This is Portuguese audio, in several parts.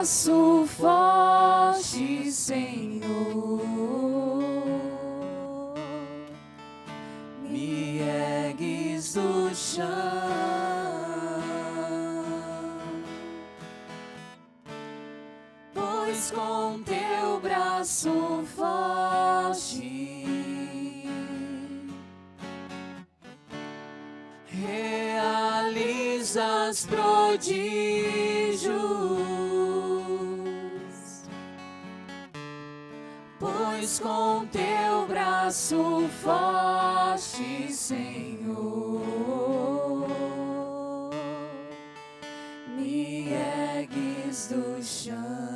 braço forte, Senhor, me ergues do chão, pois com teu braço forte realizas prodígios, pois com teu braço forte, Senhor, me ergues do chão.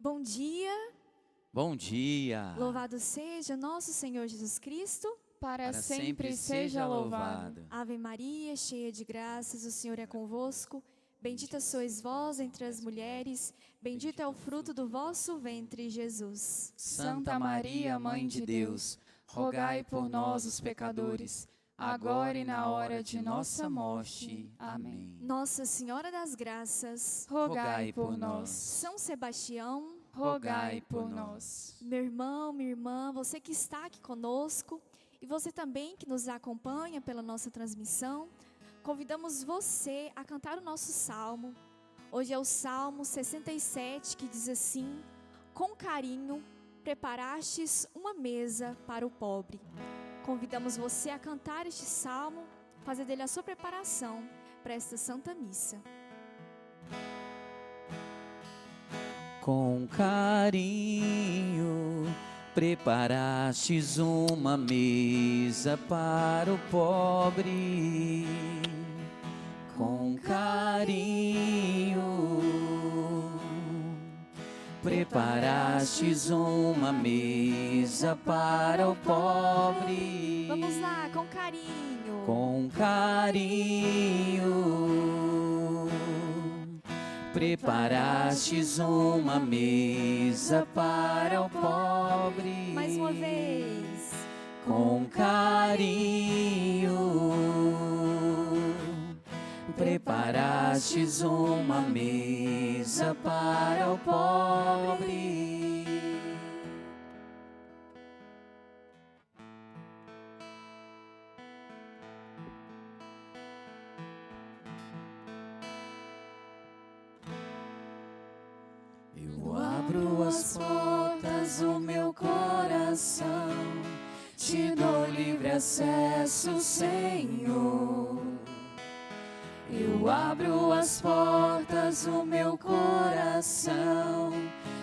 Bom dia. Bom dia. Louvado seja nosso Senhor Jesus Cristo. Para sempre seja louvado. Ave Maria, cheia de graças, o Senhor é convosco. Bendita sois vós entre as mulheres, bendito é o fruto do vosso ventre, Jesus. Santa Maria, Mãe de Deus, rogai por nós, os pecadores, agora e na hora de nossa morte. Amém. Nossa Senhora das Graças, rogai por nós. São Sebastião, rogai por nós. Meu irmão, minha irmã, você que está aqui conosco e você também que nos acompanha pela nossa transmissão, convidamos você a cantar o nosso salmo. Hoje é o Salmo 67, que diz assim: com carinho preparastes uma mesa para o pobre. Convidamos você a cantar este salmo, fazer dele a sua preparação para esta Santa Missa. Com carinho preparastes uma mesa para o pobre. Com carinho preparastes uma mesa para o pobre. Vamos lá, com carinho. Com carinho preparastes uma mesa para o pobre. Mais uma vez. Com carinho preparastes uma mesa para o pobre. Eu abro as portas do meu coração, te dou livre acesso, Senhor. Eu abro as portas do meu coração,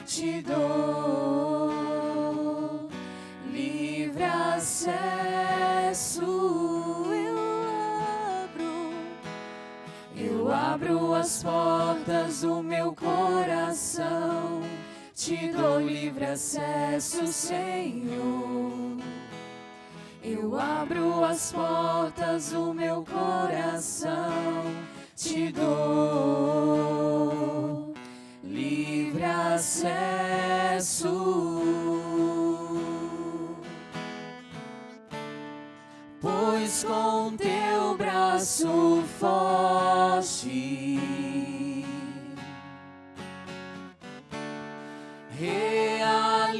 te dou acesso. Eu abro as portas do meu coração, te dou livre acesso, Senhor. Eu abro as portas do meu coração, te dou livre acesso. Pois com teu braço forte realizas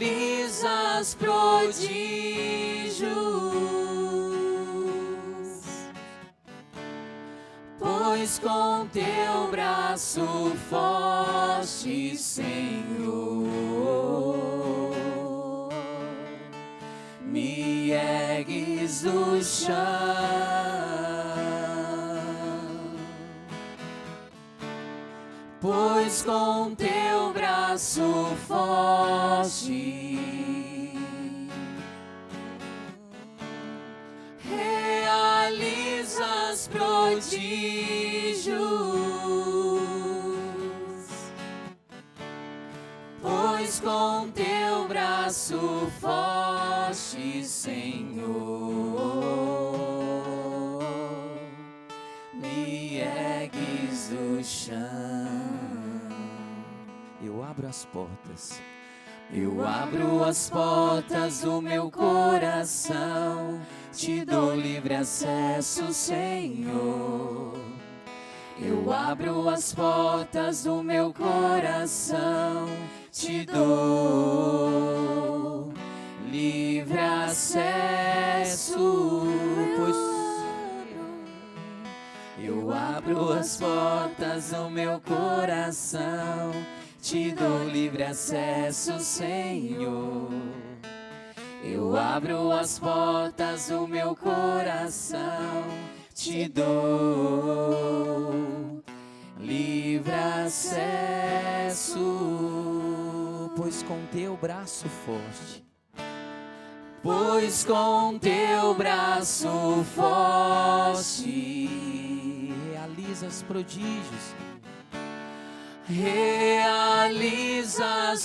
prodígios. Pois com teu braço forte, Senhor, me ergues do chão. Pois com teu braço forte realizas prodígios. Pois com teu braço forte, Senhor, me ergues do chão. Eu abro as portas. Eu abro as portas do meu coração, te dou livre acesso, Senhor. Eu abro as portas do meu coração, te dou livre acesso. Pois eu abro as portas do meu coração, te dou livre acesso, Senhor. Eu abro as portas do meu coração, te dou livre acesso. Pois com teu braço forte, pois com teu braço forte realizas prodígios. Realizas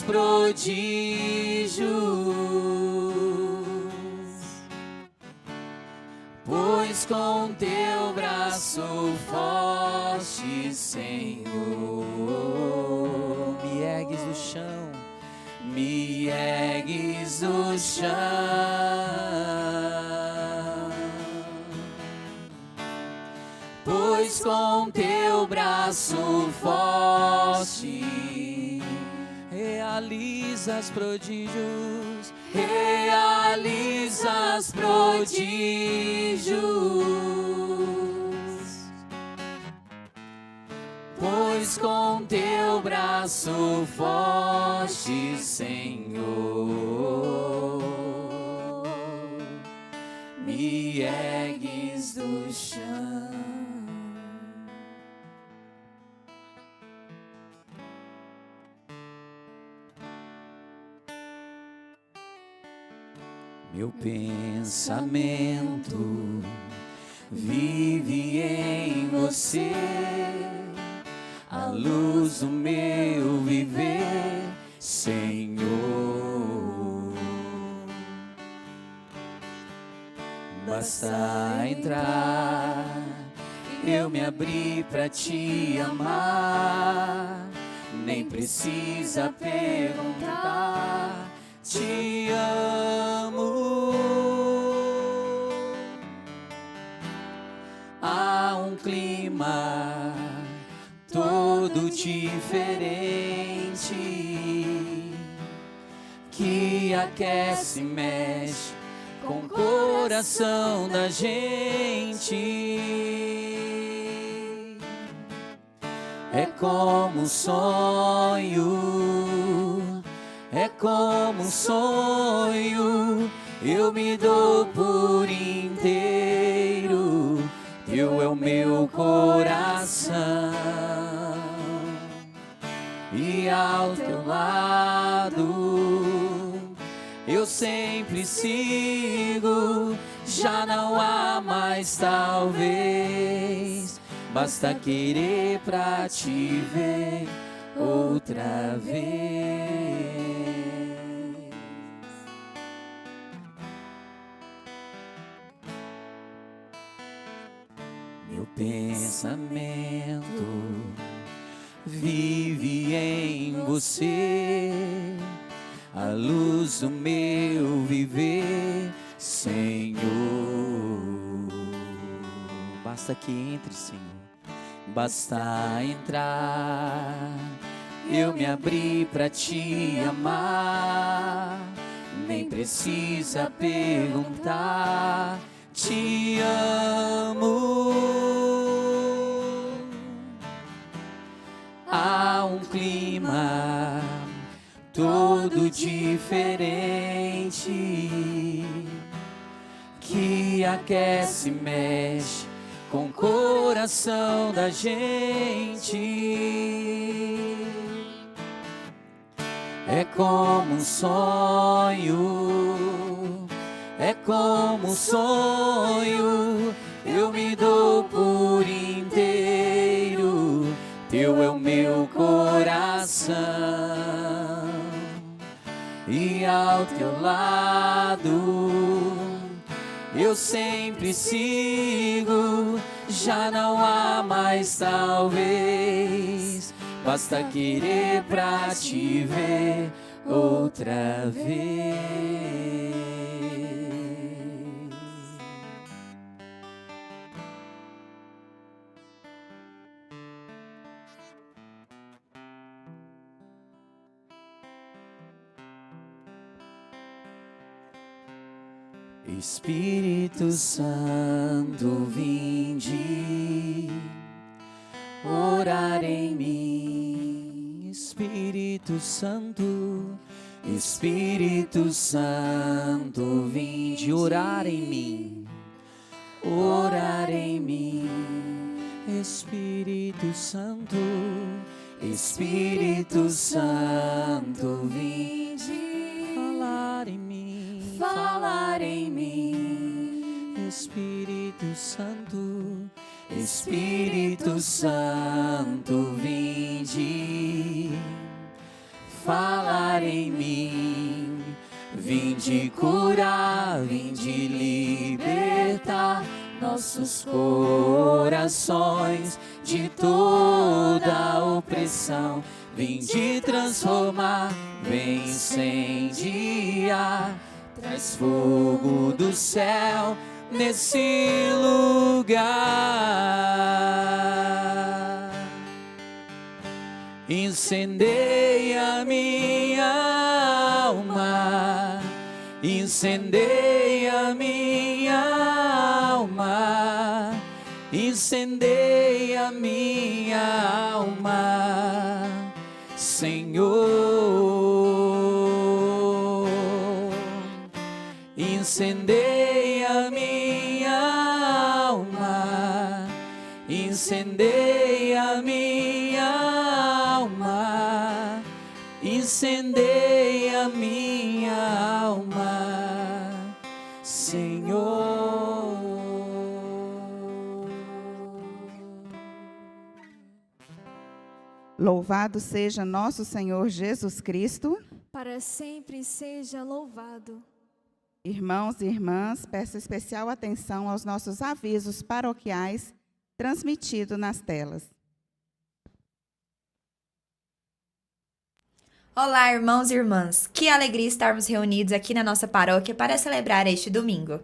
prodígios. Pois com teu braço forte, Senhor, me ergues do chão, me ergues do chão. Pois com teu braço forte realizas prodígios, realizas prodígios. Pois com teu braço forte, Senhor, me ergues do chão. Meu pensamento vive em você, a luz do meu viver, Senhor. Basta entrar, eu me abri pra te amar, nem precisa perguntar, te amo. Há um clima todo diferente que aquece e mexe com o coração da gente. É como um sonho, é como um sonho, eu me dou por inteiro, teu é o meu coração, e ao teu lado eu sempre sigo. Já não há mais talvez, basta querer pra te ver outra vez. Meu pensamento vive em você, a luz do meu viver, Senhor. Basta que entre, Senhor, basta entrar. Eu me abri pra te amar, nem precisa perguntar. Te amo. Há um clima todo diferente que aquece e mexe com o coração da gente. É como um sonho, é como um sonho. Eu me dou por inteiro, teu é o meu coração, e ao teu lado eu sempre sigo. Já não há mais talvez, basta querer pra te ver outra vez. Espírito Santo, vinde orar em mim. Espírito Santo, Espírito Santo, vinde orar em mim, orar em mim. Espírito Santo, Espírito Santo, vinde falar em mim, falar em mim. Espírito Santo, Espírito Santo, vinde falar em mim. Vinde curar, vinde libertar nossos corações de toda opressão. Vinde transformar, vem incendiar, traz fogo do céu nesse lugar. Incendeia minha alma, incendeia minha alma, incendeia minha alma, Senhor. Incendeia minha alma, incendeia minha alma, incendeia minha alma, Senhor. Louvado seja nosso Senhor Jesus Cristo. Para sempre seja louvado. Irmãos e irmãs, peço especial atenção aos nossos avisos paroquiais transmitidos nas telas. Olá, irmãos e irmãs! Que alegria estarmos reunidos aqui na nossa paróquia para celebrar este domingo.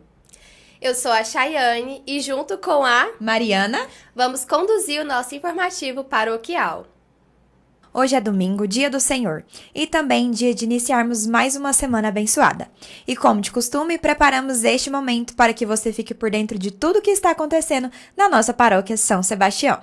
Eu sou a Chayane e junto com a Mariana, vamos conduzir o nosso informativo paroquial. hoje é domingo, dia do Senhor, e também dia de iniciarmos mais uma semana abençoada. E como de costume, preparamos este momento para que você fique por dentro de tudo o que está acontecendo na nossa paróquia São Sebastião.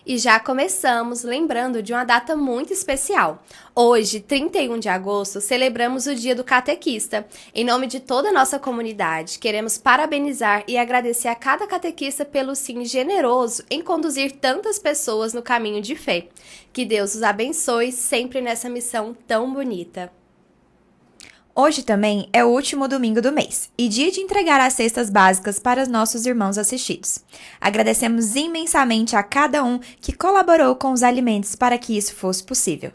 E já começamos lembrando de uma data muito especial. Hoje, 31 de agosto, celebramos o Dia do Catequista. Em nome de toda a nossa comunidade, queremos parabenizar e agradecer a cada catequista pelo sim generoso em conduzir tantas pessoas no caminho de fé. Que Deus os abençoe sempre nessa missão tão bonita. Hoje também é o último domingo do mês e dia de entregar as cestas básicas para os nossos irmãos assistidos. Agradecemos imensamente a cada um que colaborou com os alimentos para que isso fosse possível.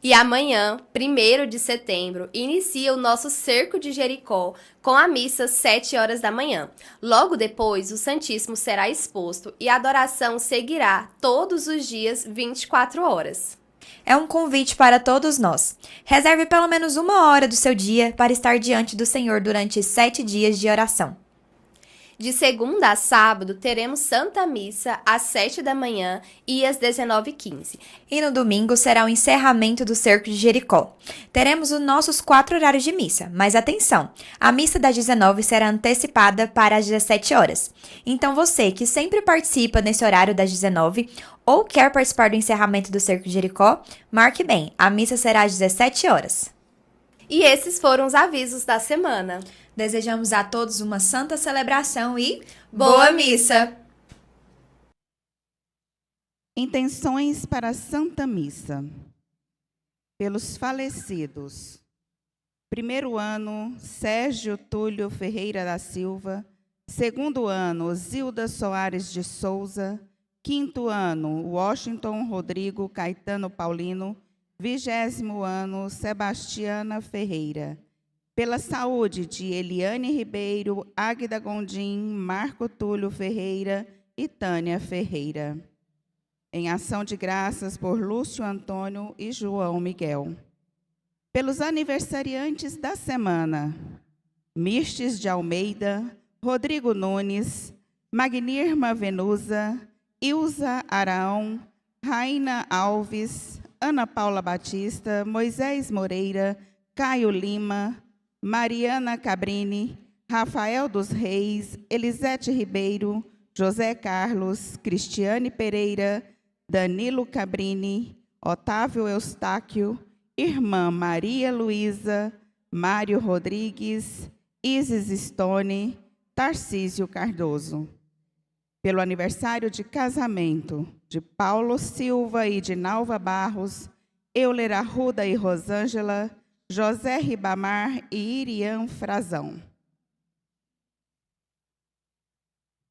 E amanhã, 1º de setembro, inicia o nosso Cerco de Jericó com a missa às 7 horas da manhã. Logo depois, o Santíssimo será exposto e a adoração seguirá todos os dias 24 horas. É um convite para todos nós. Reserve pelo menos 1 hora do seu dia para estar diante do Senhor durante 7 dias de oração. De segunda a sábado, teremos Santa Missa às 7 da manhã e às 19h15. E no domingo será o encerramento do Cerco de Jericó. Teremos os nossos 4 horários de missa, mas atenção, a missa das 19 será antecipada para as 17 horas. Então você que sempre participa nesse horário das 19 ou quer participar do encerramento do Cerco de Jericó, marque bem, a missa será às 17 horas. E esses foram os avisos da semana. Desejamos a todos uma santa celebração e Boa missa! Intenções para a Santa Missa. Pelos falecidos. 1º ano, Sérgio Túlio Ferreira da Silva. 2º ano, Zilda Soares de Souza. 5º ano, Washington Rodrigo Caetano Paulino. 20º ano, Sebastiana Ferreira. Pela saúde de Eliane Ribeiro, Águida Gondim, Marco Túlio Ferreira e Tânia Ferreira. Em ação de graças por Lúcio Antônio e João Miguel. Pelos aniversariantes da semana: Mirtes de Almeida, Rodrigo Nunes, Magnirma Venusa, Ilza Araão, Raina Alves, Ana Paula Batista, Moisés Moreira, Caio Lima, Mariana Cabrini, Rafael dos Reis, Elisete Ribeiro, José Carlos, Cristiane Pereira, Danilo Cabrini, Otávio Eustáquio, Irmã Maria Luísa, Mário Rodrigues, Isis Stone, Tarcísio Cardoso. Pelo aniversário de casamento de Paulo Silva e de Nalva Barros, Euler Arruda e Rosângela, José Ribamar e Iriam Frazão.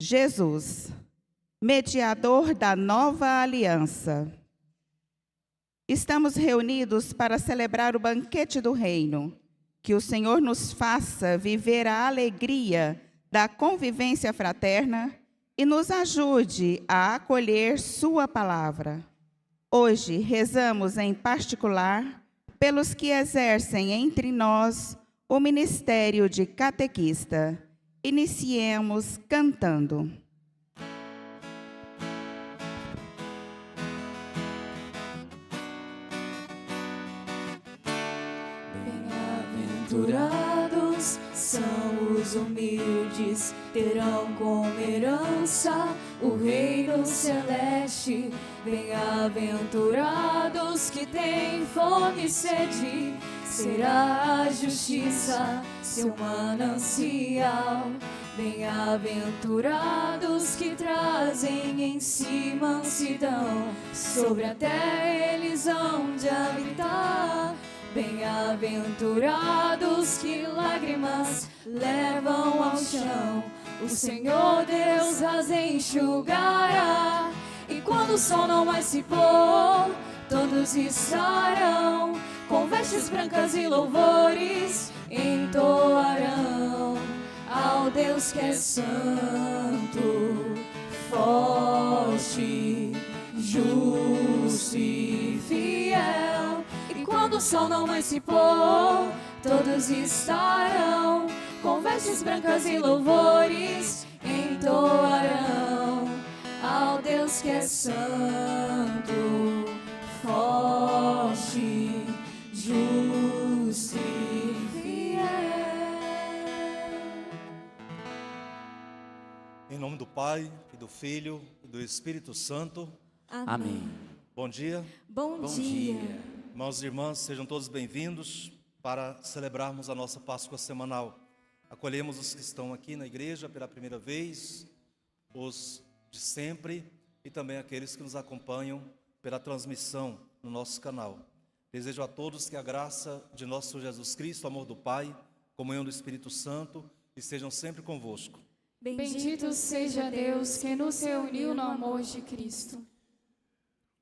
Jesus, mediador da nova aliança. Estamos reunidos para celebrar o banquete do reino. Que o Senhor nos faça viver a alegria da convivência fraterna e nos ajude a acolher sua palavra. Hoje rezamos em particular pelos que exercem entre nós o ministério de catequista. Iniciemos cantando. Bem-aventurados são os humildes, terão como herança o reino celeste. Bem-aventurados que têm fome e sede, será a justiça seu manancial. Bem-aventurados que trazem em si mansidão, sobre a terra eles hão de habitar. Bem-aventurados que lágrimas levam ao chão, o Senhor Deus as enxugará. E quando o sol não mais se pôr, todos estarão com vestes brancas e louvores entoarão ao Deus que é santo, forte, justo e fiel. E quando o sol não mais se pôr, todos estarão com vestes brancas e louvores entoarão ao Deus que é santo, forte, justo e fiel. Em nome do Pai, e do Filho, e do Espírito Santo. Amém. Bom dia. Bom Bom dia. dia. Irmãos e irmãs, sejam todos bem-vindos para celebrarmos a nossa Páscoa semanal. Acolhemos os que estão aqui na igreja pela primeira vez, os de sempre e também aqueles que nos acompanham pela transmissão no nosso canal. Desejo a todos que a graça de nosso Senhor Jesus Cristo, o amor do Pai, comunhão do Espírito Santo, estejam sempre convosco. Bendito seja Deus que nos reuniu no amor de Cristo.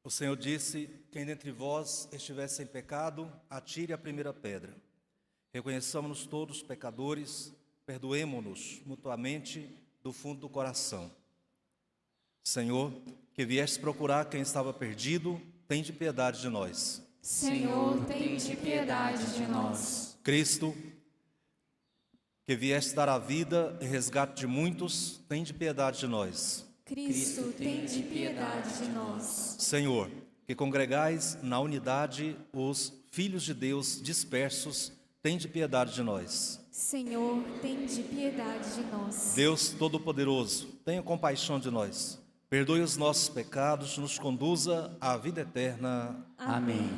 O Senhor disse: quem dentre vós estiver sem pecado, atire a primeira pedra. Reconheçamos-nos todos pecadores, perdoemo-nos mutuamente do fundo do coração. Senhor, que vieste procurar quem estava perdido, tende piedade de nós. Senhor, tende piedade de nós. Cristo, que vieste dar a vida e resgate de muitos, tende piedade de nós. Cristo, tende piedade de nós. Senhor, que congregais na unidade os filhos de Deus dispersos, tende piedade de nós. Senhor, tende piedade de nós. Deus Todo-Poderoso, tenha compaixão de nós. Perdoe os nossos pecados, nos conduza à vida eterna. Amém.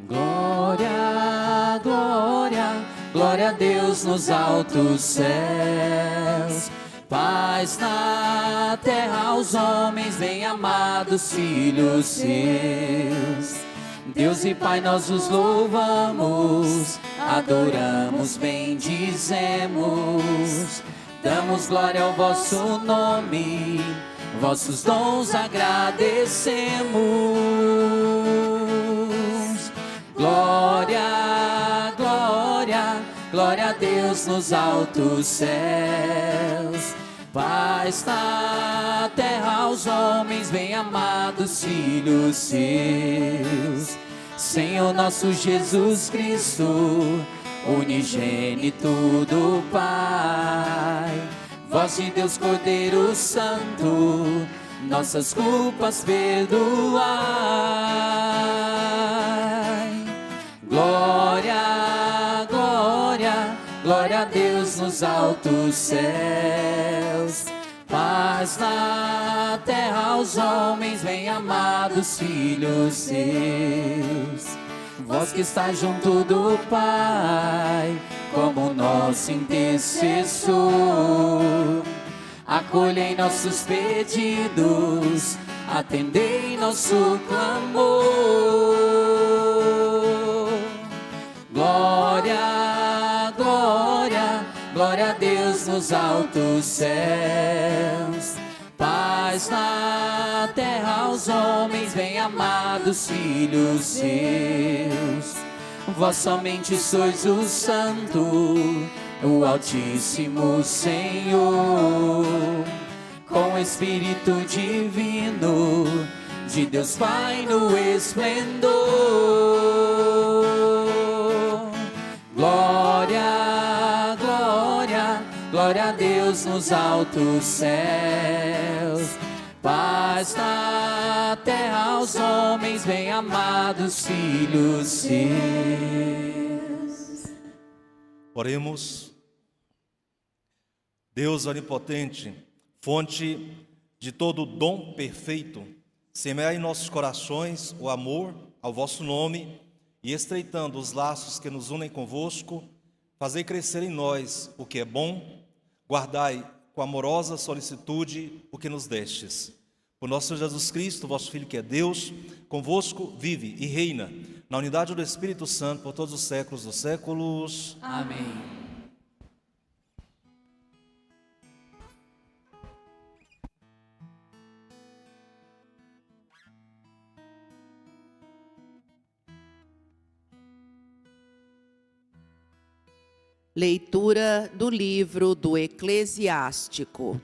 Glória, glória, glória a Deus nos altos céus. Paz na terra aos homens, bem-amados filhos seus. Deus e Pai, nós os louvamos, adoramos, bendizemos. Damos glória ao vosso nome, vossos dons agradecemos. Glória, glória, glória a Deus nos altos céus. Paz na terra aos homens, bem-amados filhos seus. Senhor nosso Jesus Cristo, unigênito do Pai, voz de Deus Cordeiro Santo, nossas culpas perdoai. Glória, glória, glória a Deus nos altos céus. Paz na terra aos homens, bem-amados filhos seus. Vós que está junto do Pai, como nosso intercessor, acolhei nossos pedidos, atendei nosso clamor. Glória, glória, glória a Deus nos altos céus. Paz na terra aos homens, bem-amados filhos seus. Vós somente sois o Santo, o Altíssimo Senhor, com o Espírito Divino de Deus Pai no esplendor. Glória, glória, glória a Deus nos altos céus. Paz na terra aos homens, bem-amados filhos seus. Oremos. Deus onipotente, fonte de todo dom perfeito, semeai em nossos corações o amor ao vosso nome e, estreitando os laços que nos unem convosco, fazei crescer em nós o que é bom, guardai com amorosa solicitude o que nos destes. Por nosso Senhor Jesus Cristo, vosso Filho que é Deus, convosco vive e reina, na unidade do Espírito Santo, por todos os séculos dos séculos. Amém. Leitura do livro do Eclesiástico.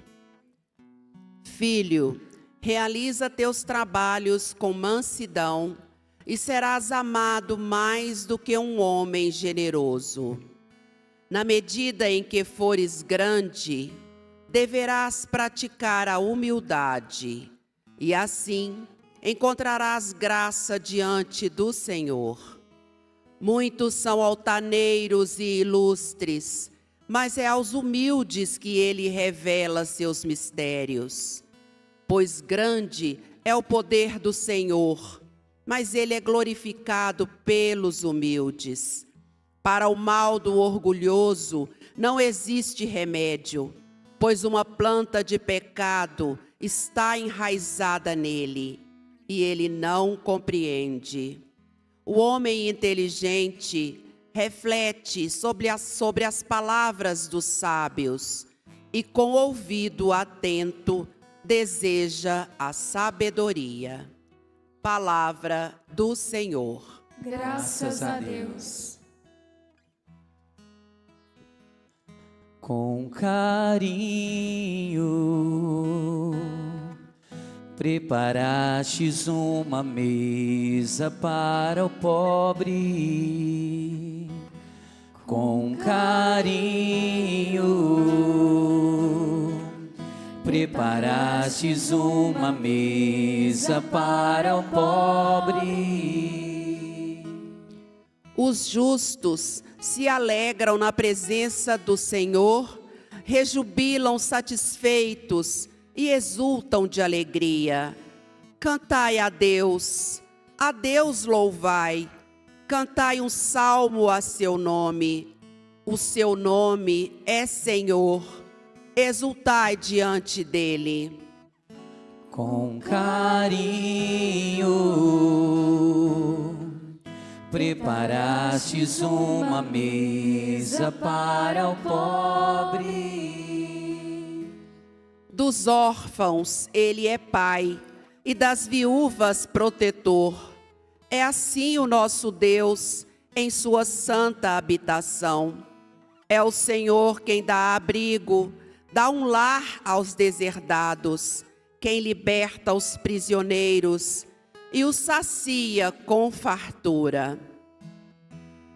Filho, realiza teus trabalhos com mansidão e serás amado mais do que um homem generoso. Na medida em que fores grande, deverás praticar a humildade, e assim encontrarás graça diante do Senhor. Muitos são altaneiros e ilustres, mas é aos humildes que ele revela seus mistérios. Pois grande é o poder do Senhor, mas ele é glorificado pelos humildes. Para o mal do orgulhoso não existe remédio, pois uma planta de pecado está enraizada nele, e ele não compreende. O homem inteligente reflete sobre as palavras dos sábios, e com ouvido atento deseja a sabedoria. Palavra do Senhor. Graças a Deus. Com carinho preparastes uma mesa para o pobre. Com carinho preparastes uma mesa para o pobre. Os justos se alegram na presença do Senhor, rejubilam satisfeitos e exultam de alegria. Cantai a Deus louvai, cantai um salmo a seu nome. O seu nome é Senhor, exultai diante dele. Com carinho preparastes uma mesa para o pobre. Dos órfãos ele é pai, e das viúvas protetor. É assim o nosso Deus em sua santa habitação. É o Senhor quem dá abrigo, dá um lar aos deserdados, quem liberta os prisioneiros e os sacia com fartura.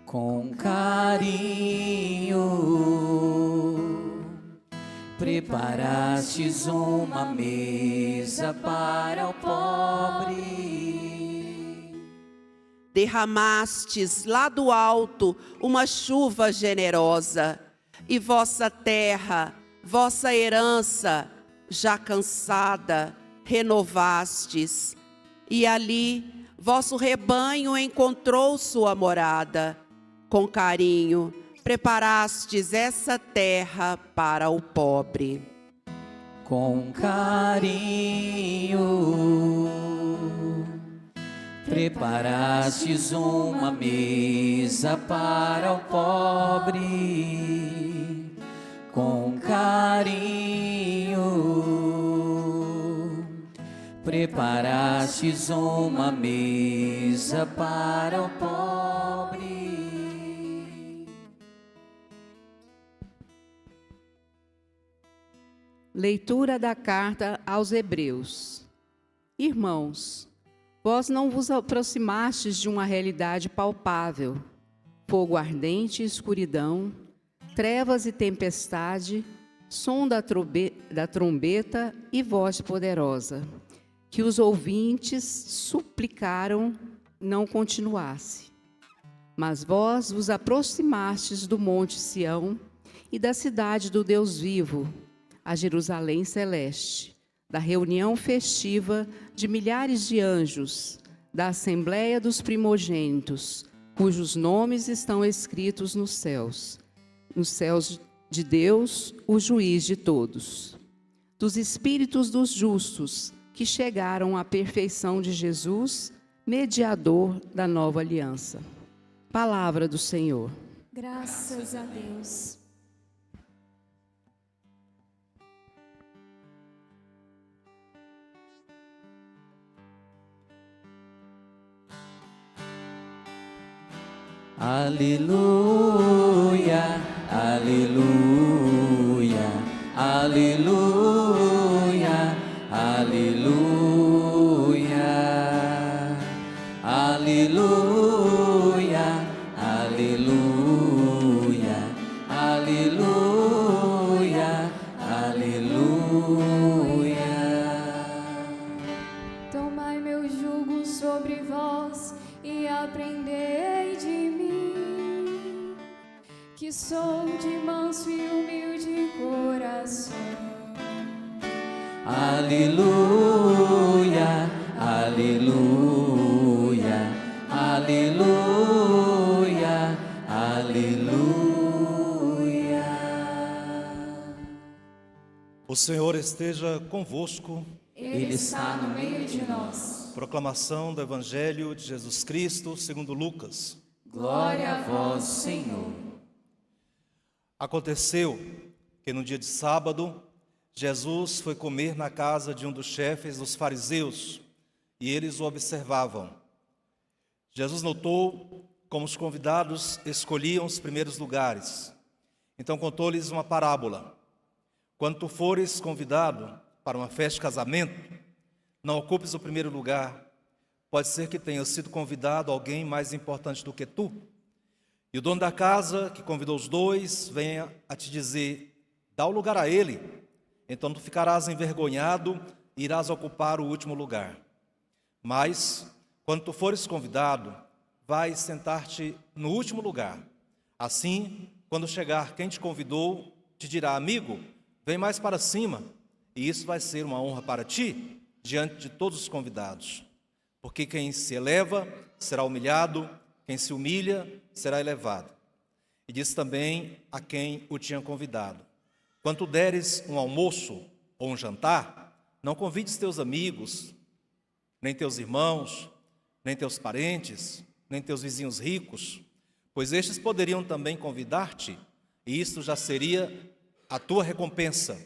Com carinho preparastes uma mesa para o pobre. Derramastes lá do alto uma chuva generosa, e vossa terra, vossa herança, já cansada, renovastes. E ali vosso rebanho encontrou sua morada. Com carinho preparastes essa terra para o pobre. Com carinho preparastes uma mesa para o pobre. Com carinho preparastes uma mesa para o pobre. Leitura da carta aos Hebreus. Irmãos, vós não vos aproximastes de uma realidade palpável, fogo ardente e escuridão, trevas e tempestade, som da trombeta e voz poderosa, que os ouvintes suplicaram não continuasse. Mas vós vos aproximastes do monte Sião e da cidade do Deus vivo, a Jerusalém celeste, da reunião festiva de milhares de anjos, da assembleia dos primogênitos, cujos nomes estão escritos nos céus de Deus, o juiz de todos, dos espíritos dos justos, que chegaram à perfeição de Jesus, mediador da nova aliança. Palavra do Senhor. Graças a Deus. Aleluia, aleluia, aleluia, aleluia, aleluia, aleluia, aleluia, aleluia. Tomai meu jugo sobre vós e aprendei de mim, que sou de manso e humilde coração. Aleluia, aleluia, aleluia, aleluia. O Senhor esteja convosco. Ele está no meio de nós. Proclamação do Evangelho de Jesus Cristo, segundo Lucas. Glória a vós, Senhor. Aconteceu que no dia de sábado, Jesus foi comer na casa de um dos chefes dos fariseus, e eles o observavam. Jesus notou como os convidados escolhiam os primeiros lugares. Então contou-lhes uma parábola. Quando tu fores convidado para uma festa de casamento, não ocupes o primeiro lugar. Pode ser que tenha sido convidado alguém mais importante do que tu. E o dono da casa, que convidou os dois, venha a te dizer: dá o lugar a ele. Então tu ficarás envergonhado e irás ocupar o último lugar. Mas, quando tu fores convidado, vai sentar-te no último lugar. Assim, quando chegar quem te convidou, te dirá: amigo, vem mais para cima. E isso vai ser uma honra para ti, diante de todos os convidados. Porque quem se eleva será humilhado, quem se humilha será elevado. E disse também a quem o tinha convidado: quando tu deres um almoço ou um jantar, não convides teus amigos, nem teus irmãos, nem teus parentes, nem teus vizinhos ricos, pois estes poderiam também convidar-te, e isto já seria a tua recompensa.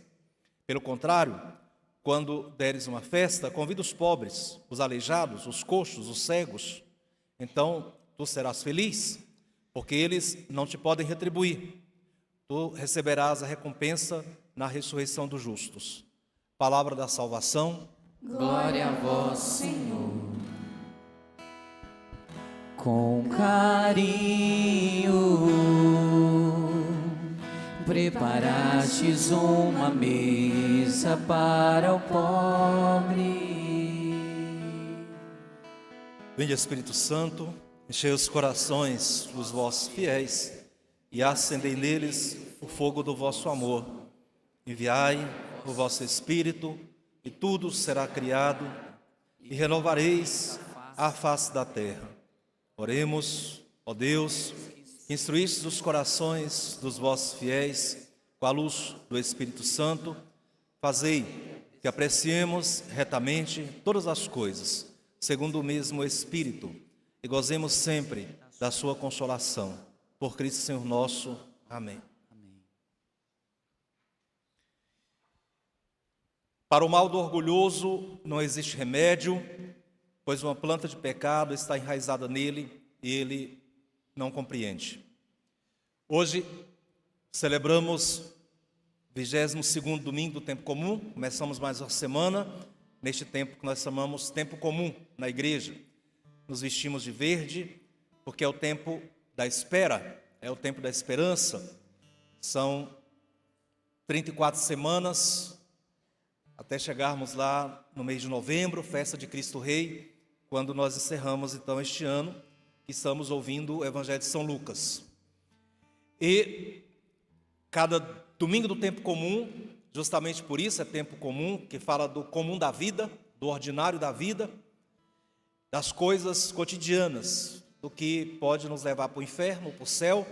Pelo contrário, quando deres uma festa, convida os pobres, os aleijados, os coxos, os cegos. Então tu serás feliz, porque eles não te podem retribuir. Tu receberás a recompensa na ressurreição dos justos. Palavra da salvação. Glória a vós, Senhor. Com carinho preparastes uma mesa para o pobre. Vinde, Espírito Santo, enchei os corações dos vossos fiéis e acendei neles o fogo do vosso amor. Enviai o vosso Espírito, e tudo será criado, e renovareis a face da terra. Oremos, ó Deus, que instruístes os corações dos vossos fiéis com a luz do Espírito Santo, fazei que apreciemos retamente todas as coisas, segundo o mesmo Espírito, e gozemos sempre da sua consolação. Por Cristo Senhor nosso. Amém. Para o mal do orgulhoso não existe remédio, pois uma planta de pecado está enraizada nele e ele não compreende. Hoje celebramos 22º domingo do tempo comum, começamos mais uma semana, neste tempo que nós chamamos tempo comum na igreja. Nos vestimos de verde, porque é o tempo da espera, é o tempo da esperança. São 34 semanas até chegarmos lá no mês de novembro, festa de Cristo Rei, quando nós encerramos então este ano, que estamos ouvindo o Evangelho de São Lucas. E cada domingo do tempo comum, justamente por isso é tempo comum, que fala do comum da vida, do ordinário da vida, das coisas cotidianas, do que pode nos levar para o inferno, para o céu,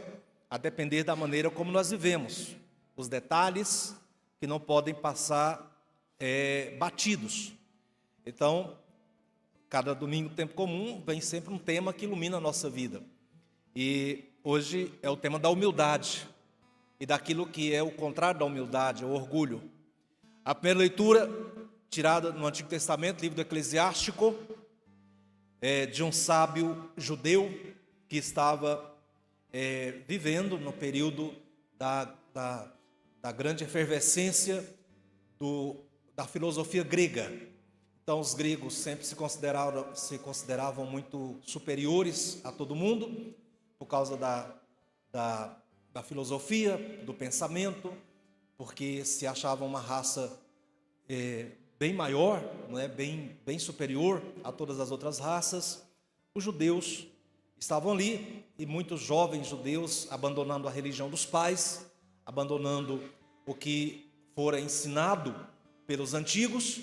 a depender da maneira como nós vivemos, os detalhes que não podem passar batidos. Então, cada domingo tempo comum vem sempre um tema que ilumina a nossa vida. E hoje é o tema da humildade e daquilo que é o contrário da humildade, o orgulho. A primeira leitura, tirada no Antigo Testamento, livro do Eclesiástico, de um sábio judeu que estava vivendo no período da grande efervescência da filosofia grega. Então, os gregos sempre se consideravam muito superiores a todo mundo, por causa da filosofia, do pensamento, porque se achavam uma raça bem maior, não é? bem superior a todas as outras raças. Os judeus estavam ali, e muitos jovens judeus abandonando a religião dos pais, abandonando o que fora ensinado pelos antigos.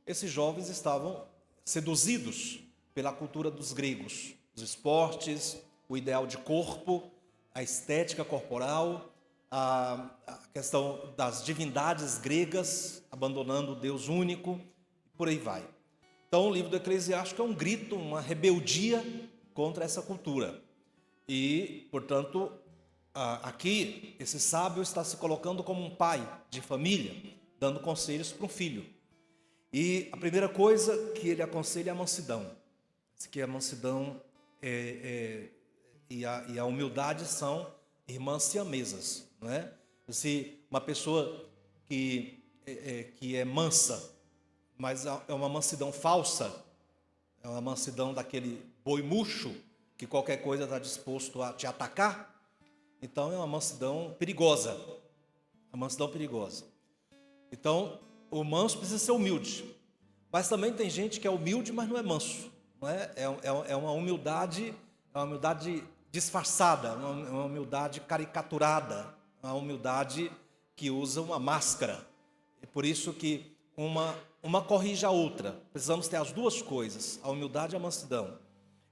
Esses jovens estavam seduzidos pela cultura dos gregos, os esportes, o ideal de corpo, a estética corporal, a questão das divindades gregas, abandonando o Deus único, por aí vai. Então, o livro do Eclesiástico é um grito, uma rebeldia contra essa cultura. E, portanto, aqui, esse sábio está se colocando como um pai de família, dando conselhos para um filho. E a primeira coisa que ele aconselha é a mansidão. Diz que a mansidão e a humildade são irmãs siamesas, não é? Se uma pessoa que é mansa, mas é uma mansidão falsa, é uma mansidão daquele boi murcho, que qualquer coisa está disposto a te atacar, então é uma mansidão perigosa. Uma mansidão perigosa. Então, o manso precisa ser humilde. Mas também tem gente que é humilde, mas não é manso. Não é? É uma humildade disfarçada, uma humildade caricaturada, uma humildade que usa uma máscara. É por isso que uma corrige a outra. Precisamos ter as duas coisas, a humildade e a mansidão.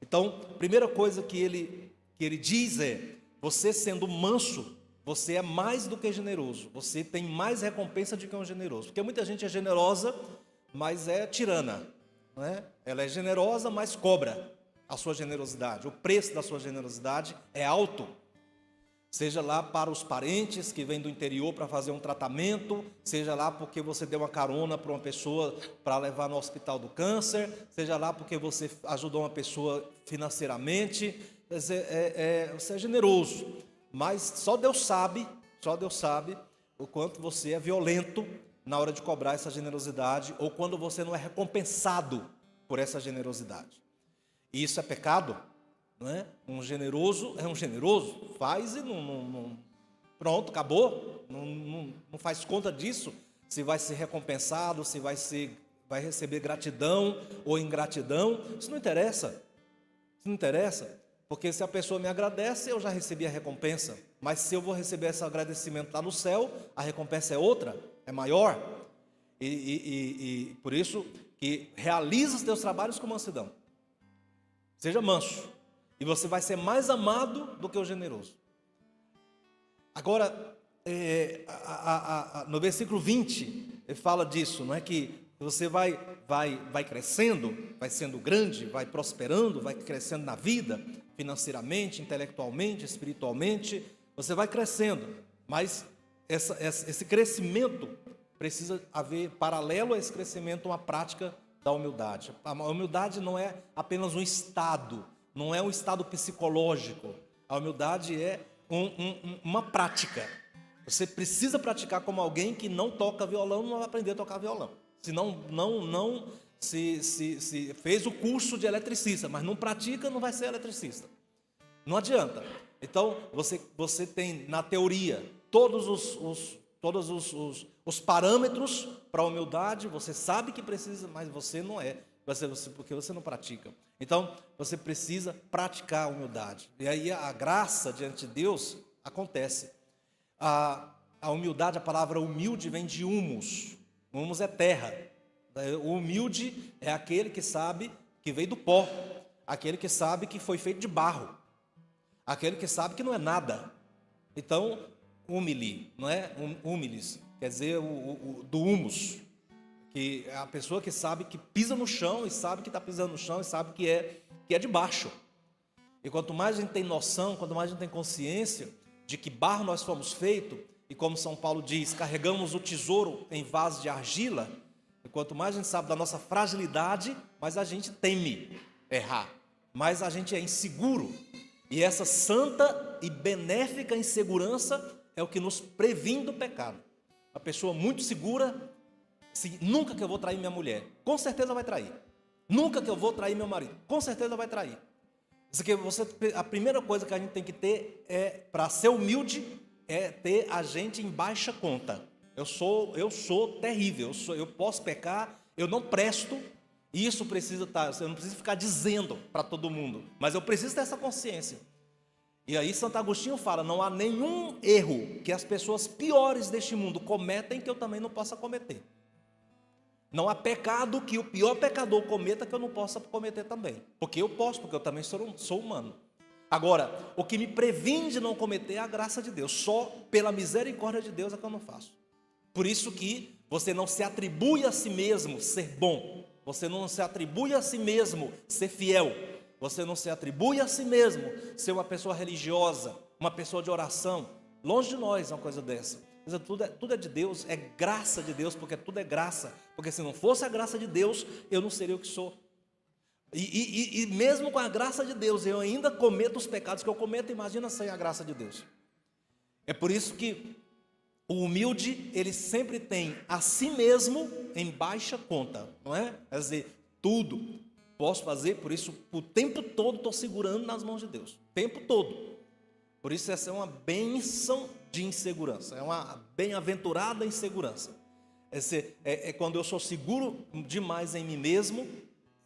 Então, a primeira coisa que ele diz é: você sendo manso, você é mais do que generoso. Você tem mais recompensa do que um generoso. Porque muita gente é generosa, mas é tirana, não é? Ela é generosa, mas cobra a sua generosidade. O preço da sua generosidade é alto. Seja lá para os parentes que vêm do interior para fazer um tratamento, seja lá porque você deu uma carona para uma pessoa para levar no hospital do câncer, seja lá porque você ajudou uma pessoa financeiramente, você é generoso. Mas só Deus sabe o quanto você é violento na hora de cobrar essa generosidade, ou quando você não é recompensado por essa generosidade. E isso é pecado? Não é? Um generoso é um generoso, faz e não pronto, acabou, não faz conta disso, se vai ser recompensado, se vai receber gratidão ou ingratidão, isso não interessa, porque se a pessoa me agradece, eu já recebi a recompensa, mas se eu vou receber esse agradecimento lá no céu, a recompensa é outra, é maior, e por isso que realiza os teus trabalhos com mansidão, seja manso, e você vai ser mais amado do que o generoso. Agora, no versículo 20, ele fala disso, não é? Que você vai crescendo, vai sendo grande, vai prosperando, vai crescendo na vida, financeiramente, intelectualmente, espiritualmente, você vai crescendo, mas esse crescimento precisa haver, paralelo a esse crescimento, uma prática da humildade. A humildade não é apenas um estado, não é um estado psicológico. A humildade é uma prática. Você precisa praticar como alguém que não toca violão, não vai aprender a tocar violão. Se fez o curso de eletricista, mas não pratica, não vai ser eletricista. Não adianta. Então, você tem na teoria todos os parâmetros para a humildade, você sabe que precisa, mas você não é, porque você não pratica. Então, você precisa praticar a humildade. E aí a graça diante de Deus acontece. A humildade, a palavra humilde vem de humus. Humus é terra. O humilde é aquele que sabe que veio do pó, aquele que sabe que foi feito de barro, aquele que sabe que não é nada. Então, humili, não é? Humilis, quer dizer, do humus. Que é a pessoa que sabe que pisa no chão e sabe que está pisando no chão e sabe que é de baixo. E quanto mais a gente tem noção, quanto mais a gente tem consciência de que barro nós fomos feitos, e como São Paulo diz, carregamos o tesouro em vaso de argila, e quanto mais a gente sabe da nossa fragilidade, mais a gente teme errar, mais a gente é inseguro. E essa santa e benéfica insegurança é o que nos previne do pecado. A pessoa muito segura, nunca que eu vou trair minha mulher, com certeza vai trair. Nunca que eu vou trair meu marido, com certeza vai trair. A primeira coisa que a gente tem que ter para ser humilde, é ter a gente em baixa conta. Eu sou terrível, eu posso pecar, eu não presto, e isso precisa estar, eu não preciso ficar dizendo para todo mundo, mas eu preciso ter essa consciência. E aí Santo Agostinho fala, não há nenhum erro que as pessoas piores deste mundo cometem que eu também não possa cometer. Não há pecado que o pior pecador cometa que eu não possa cometer também. Porque eu posso, porque eu também sou humano. Agora, o que me previne de não cometer é a graça de Deus. Só pela misericórdia de Deus é que eu não faço. Por isso que você não se atribui a si mesmo ser bom. Você não se atribui a si mesmo ser fiel. Você não se atribui a si mesmo ser uma pessoa religiosa, uma pessoa de oração. Longe de nós uma coisa dessa. Tudo é de Deus, é graça de Deus, porque tudo é graça. Porque se não fosse a graça de Deus, eu não seria o que sou. E mesmo com a graça de Deus, eu ainda cometo os pecados que eu cometo. Imagina sem a graça de Deus. É por isso que o humilde, ele sempre tem a si mesmo em baixa conta, não é? Quer dizer, tudo posso fazer, por isso o tempo todo estou segurando nas mãos de Deus. O tempo todo. Por isso essa é uma bênção de insegurança, é uma bem-aventurada insegurança. É quando eu sou seguro demais em mim mesmo,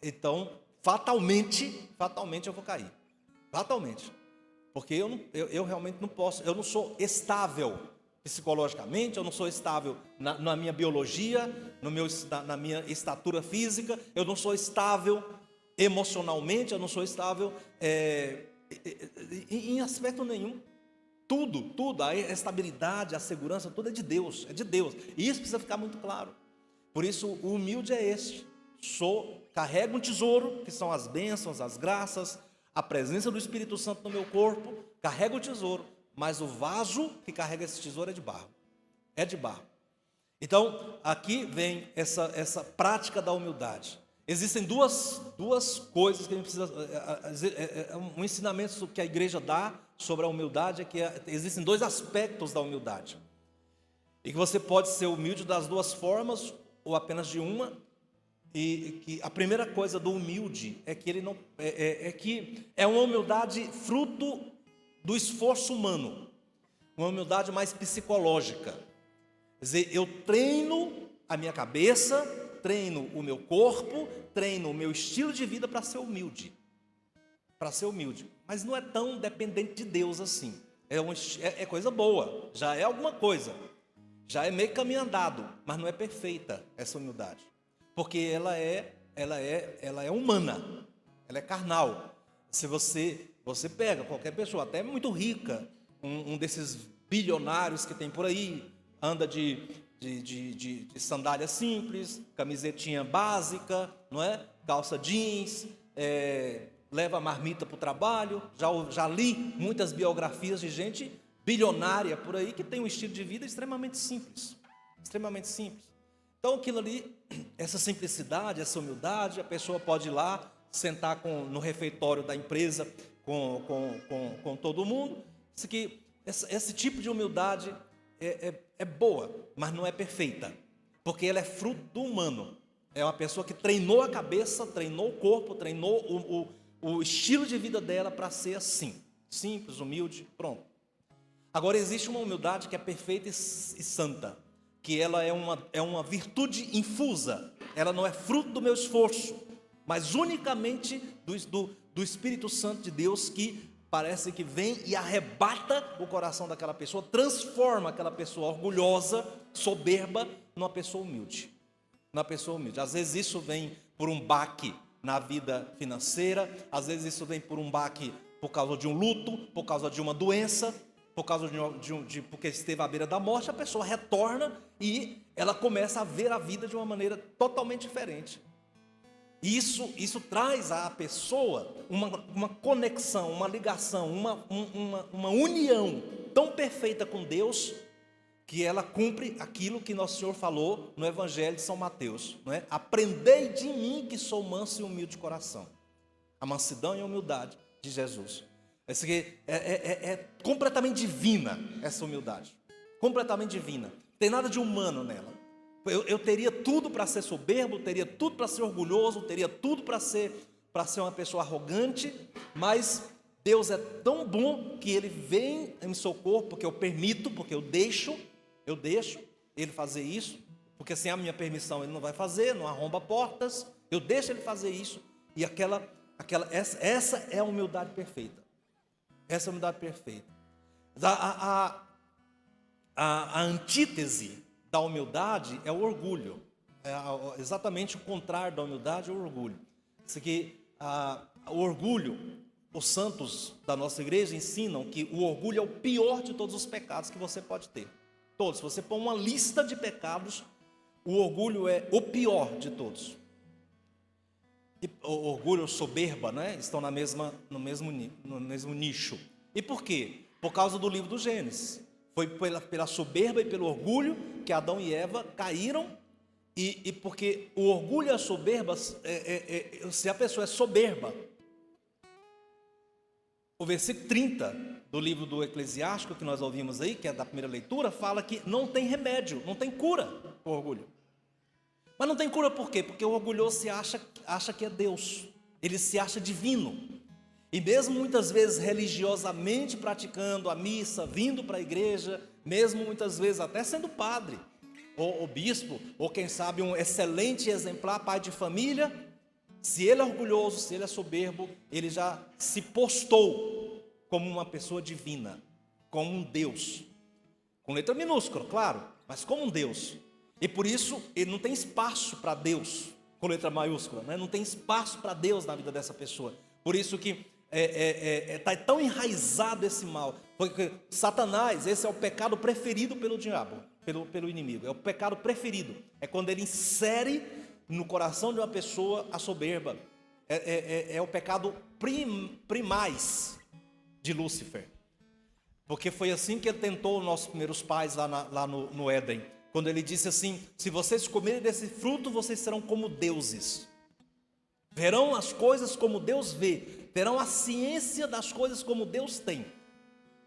então fatalmente eu vou cair. Fatalmente. Porque eu realmente não posso, eu não sou estável psicologicamente, eu não sou estável na minha biologia, na minha estatura física, eu não sou estável emocionalmente, eu não sou estável em aspecto nenhum. Tudo, a estabilidade, a segurança, tudo é de Deus, e isso precisa ficar muito claro. Por isso o humilde é este, carrego um tesouro, que são as bênçãos, as graças, a presença do Espírito Santo no meu corpo, carrego o tesouro, mas o vaso que carrega esse tesouro é de barro. É de barro. Então, aqui vem essa prática da humildade. Existem duas coisas que a gente precisa... Um ensinamento que a igreja dá sobre a humildade é que existem dois aspectos da humildade. E que você pode ser humilde das duas formas, ou apenas de uma. E que a primeira coisa do humilde é que ele não... que é uma humildade fruto do esforço humano, uma humildade mais psicológica. Quer dizer, eu treino a minha cabeça, treino o meu corpo, treino o meu estilo de vida para ser humilde. Para ser humilde. Mas não é tão dependente de Deus assim. É coisa boa, já é alguma coisa. Já é meio caminho andado, mas não é perfeita essa humildade. Porque ela é humana, ela é carnal. Se você pega qualquer pessoa, até muito rica, um desses bilionários que tem por aí, anda de sandália simples, camisetinha básica, não é? Calça jeans, leva marmita para o trabalho. Já li muitas biografias de gente bilionária por aí que tem um estilo de vida extremamente simples. Extremamente simples. Então aquilo ali, essa simplicidade, essa humildade, a pessoa pode ir lá, sentar no refeitório da empresa com todo mundo. Esse tipo de humildade é boa, mas não é perfeita, porque ela é fruto do humano. É uma pessoa que treinou a cabeça, treinou o corpo, treinou o estilo de vida dela para ser assim, simples, humilde, pronto. Agora existe uma humildade que é perfeita e santa, que ela é uma virtude infusa. Ela não é fruto do meu esforço, mas unicamente do Espírito Santo de Deus, que parece que vem e arrebata o coração daquela pessoa, transforma aquela pessoa orgulhosa, soberba, numa pessoa humilde. Às vezes isso vem por um baque na vida financeira, às vezes isso vem por um baque por causa de um luto, por causa de uma doença, por causa porque esteve à beira da morte. A pessoa retorna e ela começa a ver a vida de uma maneira totalmente diferente. Isso traz à pessoa uma conexão, uma ligação, uma união tão perfeita com Deus, que ela cumpre aquilo que Nosso Senhor falou no Evangelho de São Mateus, não é? Aprendei de mim, que sou manso e humilde de coração. A mansidão e a humildade de Jesus. Essa aqui é completamente divina, essa humildade. Completamente divina. Não tem nada de humano nela. Eu teria tudo para ser soberbo, teria tudo para ser orgulhoso, teria tudo para ser uma pessoa arrogante, mas Deus é tão bom que Ele vem em socorro, porque eu permito, porque eu deixo Ele fazer isso, porque sem a minha permissão Ele não vai fazer, não arromba portas, eu deixo Ele fazer isso, e essa é a humildade perfeita. Essa é a humildade perfeita. A antítese da humildade é o orgulho. Exatamente o contrário da humildade é o orgulho. O orgulho os santos da nossa igreja ensinam que o orgulho é o pior de todos os pecados que você pode ter. Todos. Se você pôr uma lista de pecados, o orgulho é o pior de todos. E o orgulho e a soberba, né, estão no mesmo nicho. E por quê? Por causa do livro do Gênesis. Foi pela soberba e pelo orgulho que Adão e Eva caíram. E porque o orgulho e a soberba, se a pessoa é soberba, o versículo 30 do livro do Eclesiástico, que nós ouvimos aí, que é da primeira leitura, fala que não tem remédio, não tem cura para o orgulho. Mas não tem cura por quê? Porque o orgulhoso acha que é Deus, ele se acha divino. E mesmo muitas vezes religiosamente praticando a missa, vindo para a igreja, mesmo muitas vezes até sendo padre, ou bispo, ou quem sabe um excelente exemplar, pai de família, se ele é orgulhoso, se ele é soberbo, ele já se postou como uma pessoa divina, como um Deus, com letra minúscula, claro, mas como um Deus. E por isso ele não tem espaço para Deus, com letra maiúscula, né? Não tem espaço para Deus na vida dessa pessoa. Por isso que está tão enraizado esse mal, porque Satanás, esse é o pecado preferido pelo diabo, pelo inimigo, é o pecado preferido, é quando ele insere no coração de uma pessoa a soberba, é o pecado primaz de Lúcifer, porque foi assim que ele tentou os nossos primeiros pais lá no Éden, quando ele disse assim: se vocês comerem desse fruto, vocês serão como deuses, verão as coisas como Deus vê, terão a ciência das coisas como Deus tem,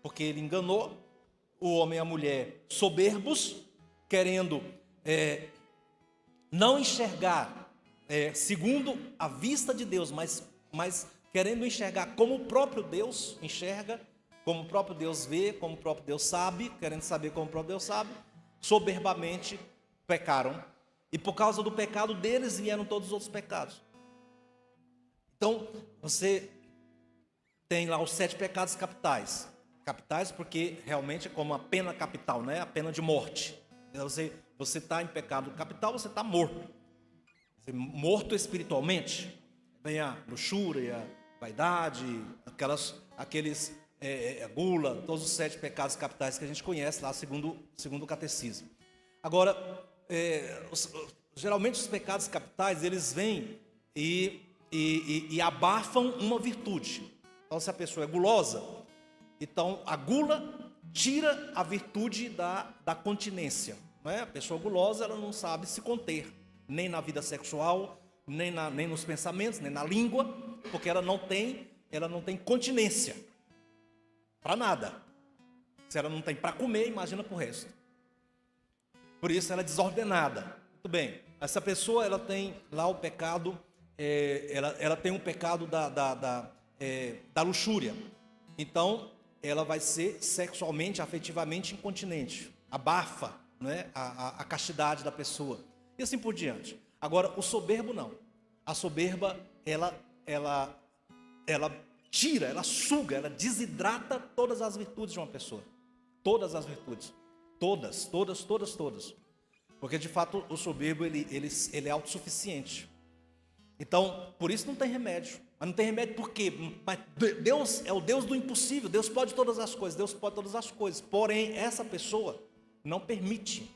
porque ele enganou o homem e a mulher soberbos, querendo não enxergar segundo a vista de Deus, mas querendo enxergar como o próprio Deus enxerga, como o próprio Deus vê, como o próprio Deus sabe, querendo saber como o próprio Deus sabe, soberbamente pecaram, e por causa do pecado deles vieram todos os outros pecados. Então, você tem lá os 7 pecados capitais. Capitais porque realmente é como a pena capital, né? A pena de morte. Você está em pecado capital, você está morto. Você morto espiritualmente. Vem a luxúria, a vaidade, a gula, todos os 7 pecados capitais que a gente conhece lá, segundo o catecismo. Agora, geralmente os pecados capitais, eles vêm e abafam uma virtude. Então, se a pessoa é gulosa, então a gula tira a virtude da continência, não é? A pessoa gulosa, ela não sabe se conter, nem na vida sexual, nem nos pensamentos, nem na língua, porque ela não tem continência para nada. Se ela não tem para comer, imagina para o resto. Por isso ela é desordenada. Muito bem, essa pessoa, ela tem lá o pecado, ela tem um pecado da luxúria. Então ela vai ser sexualmente, afetivamente incontinente, abafa, né, a castidade da pessoa, e assim por diante. Agora, o soberbo não. A soberba, ela tira, ela suga, ela desidrata todas as virtudes de uma pessoa. Todas as virtudes. Todas. Porque, de fato, o soberbo, ele é autossuficiente. Então, por isso não tem remédio. Mas não tem remédio por quê? Mas Deus é o Deus do impossível. Deus pode todas as coisas. Deus pode todas as coisas. Porém, essa pessoa não permite.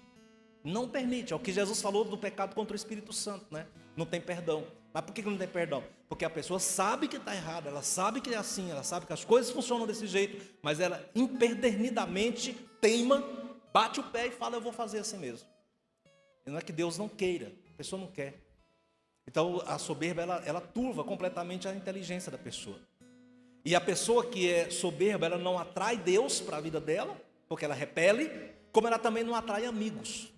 Não permite. É o que Jesus falou do pecado contra o Espírito Santo, né? Não tem perdão. Mas por que não tem perdão? Porque a pessoa sabe que está errada, ela sabe que é assim, ela sabe que as coisas funcionam desse jeito, mas ela empedernidamente teima, bate o pé e fala: eu vou fazer assim mesmo. E não é que Deus não queira, a pessoa não quer. Então a soberba, ela turva completamente a inteligência da pessoa. E a pessoa que é soberba, ela não atrai Deus para a vida dela, porque ela repele, como ela também não atrai amigos.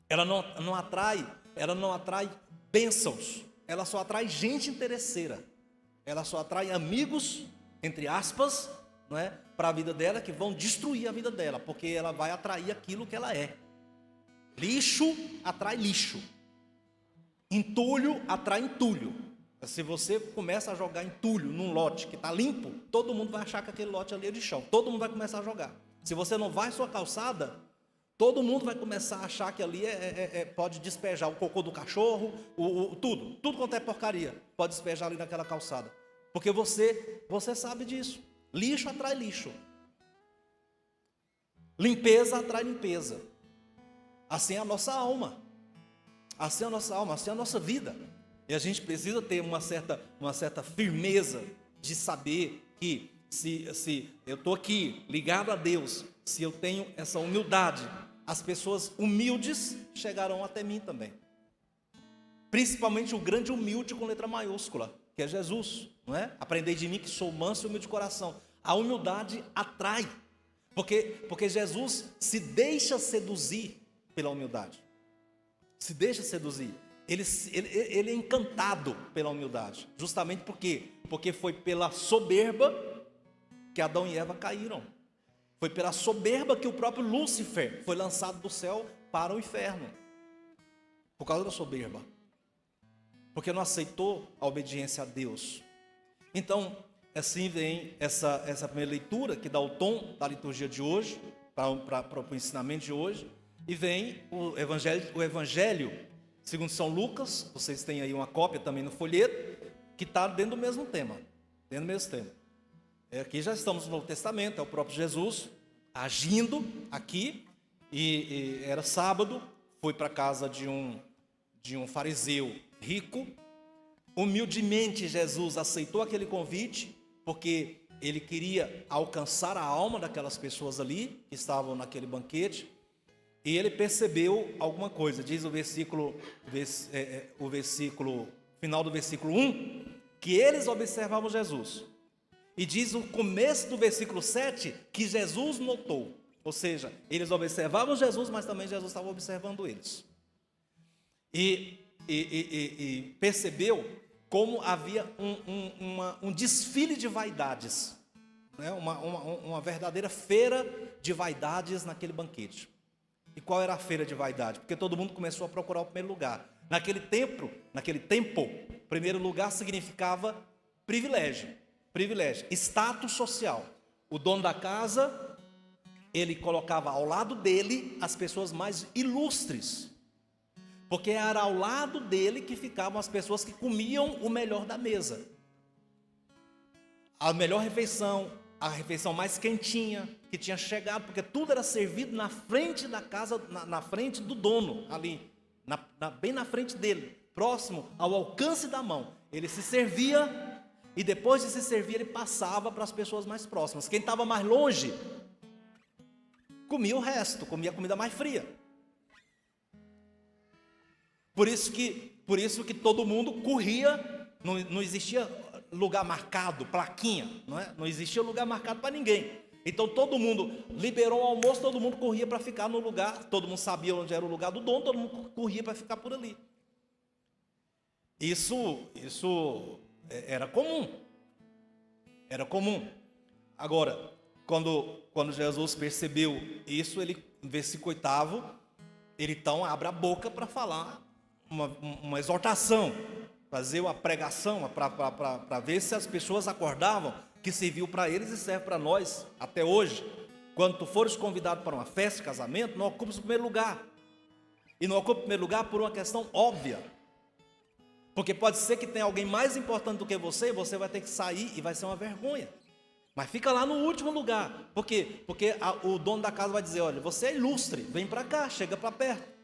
Ela não atrai bênçãos, ela só atrai gente interesseira, ela só atrai amigos, entre aspas, não é, para a vida dela, que vão destruir a vida dela, porque ela vai atrair aquilo que ela é. Lixo atrai lixo, entulho atrai entulho. Se você começa a jogar entulho num lote que está limpo, todo mundo vai achar que aquele lote ali é de chão, todo mundo vai começar a jogar. Se você não vai sua calçada, todo mundo vai começar a achar que ali pode despejar o cocô do cachorro, tudo quanto é porcaria, pode despejar ali naquela calçada. Porque você sabe disso. Lixo atrai lixo. Limpeza atrai limpeza. Assim é a nossa alma. Assim é a nossa alma, assim é a nossa vida. E a gente precisa ter uma certa firmeza de saber que se eu estou aqui ligado a Deus, se eu tenho essa humildade, as pessoas humildes chegarão até mim também. Principalmente o grande humilde com letra maiúscula, que é Jesus, não é? Aprendei de mim que sou manso e humilde de coração. A humildade atrai, porque Jesus se deixa seduzir pela humildade. Se deixa seduzir. Ele é encantado pela humildade. Justamente porque foi pela soberba que Adão e Eva caíram. Foi pela soberba que o próprio Lúcifer foi lançado do céu para o inferno. Por causa da soberba. Porque não aceitou a obediência a Deus. Então, assim vem essa primeira leitura que dá o tom da liturgia de hoje, para o ensinamento de hoje. E vem o Evangelho segundo São Lucas, vocês têm aí uma cópia também no folheto, que está dentro do mesmo tema. Dentro do mesmo tema. Aqui já estamos no Novo Testamento, é o próprio Jesus agindo aqui, e era sábado, foi para a casa de um fariseu rico. Humildemente Jesus aceitou aquele convite, porque ele queria alcançar a alma daquelas pessoas ali, que estavam naquele banquete. E ele percebeu alguma coisa, diz o versículo final do versículo 1, que eles observavam Jesus. E diz o começo do versículo 7, que Jesus notou. Ou seja, eles observavam Jesus, mas também Jesus estava observando eles. E percebeu como havia um desfile de vaidades, né? Uma verdadeira feira de vaidades naquele banquete. E qual era a feira de vaidade? Porque todo mundo começou a procurar o primeiro lugar. Naquele tempo, primeiro lugar significava privilégio, status social. O dono da casa, ele colocava ao lado dele as pessoas mais ilustres, porque era ao lado dele que ficavam as pessoas que comiam o melhor da mesa. A melhor refeição, a refeição mais quentinha que tinha chegado, porque tudo era servido na frente da casa, na frente do dono, ali, bem na frente dele, próximo ao alcance da mão. Ele se servia e depois de se servir ele passava para as pessoas mais próximas. Quem estava mais longe comia o resto, comia a comida mais fria. Por isso que todo mundo corria, não existia lugar marcado, plaquinha, não é? Não existia lugar marcado para ninguém. Então todo mundo liberou o almoço, todo mundo corria para ficar no lugar, todo mundo sabia onde era o lugar do dono, todo mundo corria para ficar por ali. Isso era comum. Era comum. Agora, quando Jesus percebeu isso, ele, no versículo 8, ele então abre a boca para falar uma exortação, fazer uma pregação para ver se as pessoas acordavam que serviu para eles e serve para nós até hoje. Quando tu fores convidado para uma festa de casamento, não ocupes o primeiro lugar. E não ocupe o primeiro lugar por uma questão óbvia. Porque pode ser que tenha alguém mais importante do que você, e você vai ter que sair e vai ser uma vergonha. Mas fica lá no último lugar. Por quê? Porque o dono da casa vai dizer, olha, você é ilustre, vem para cá, chega para perto.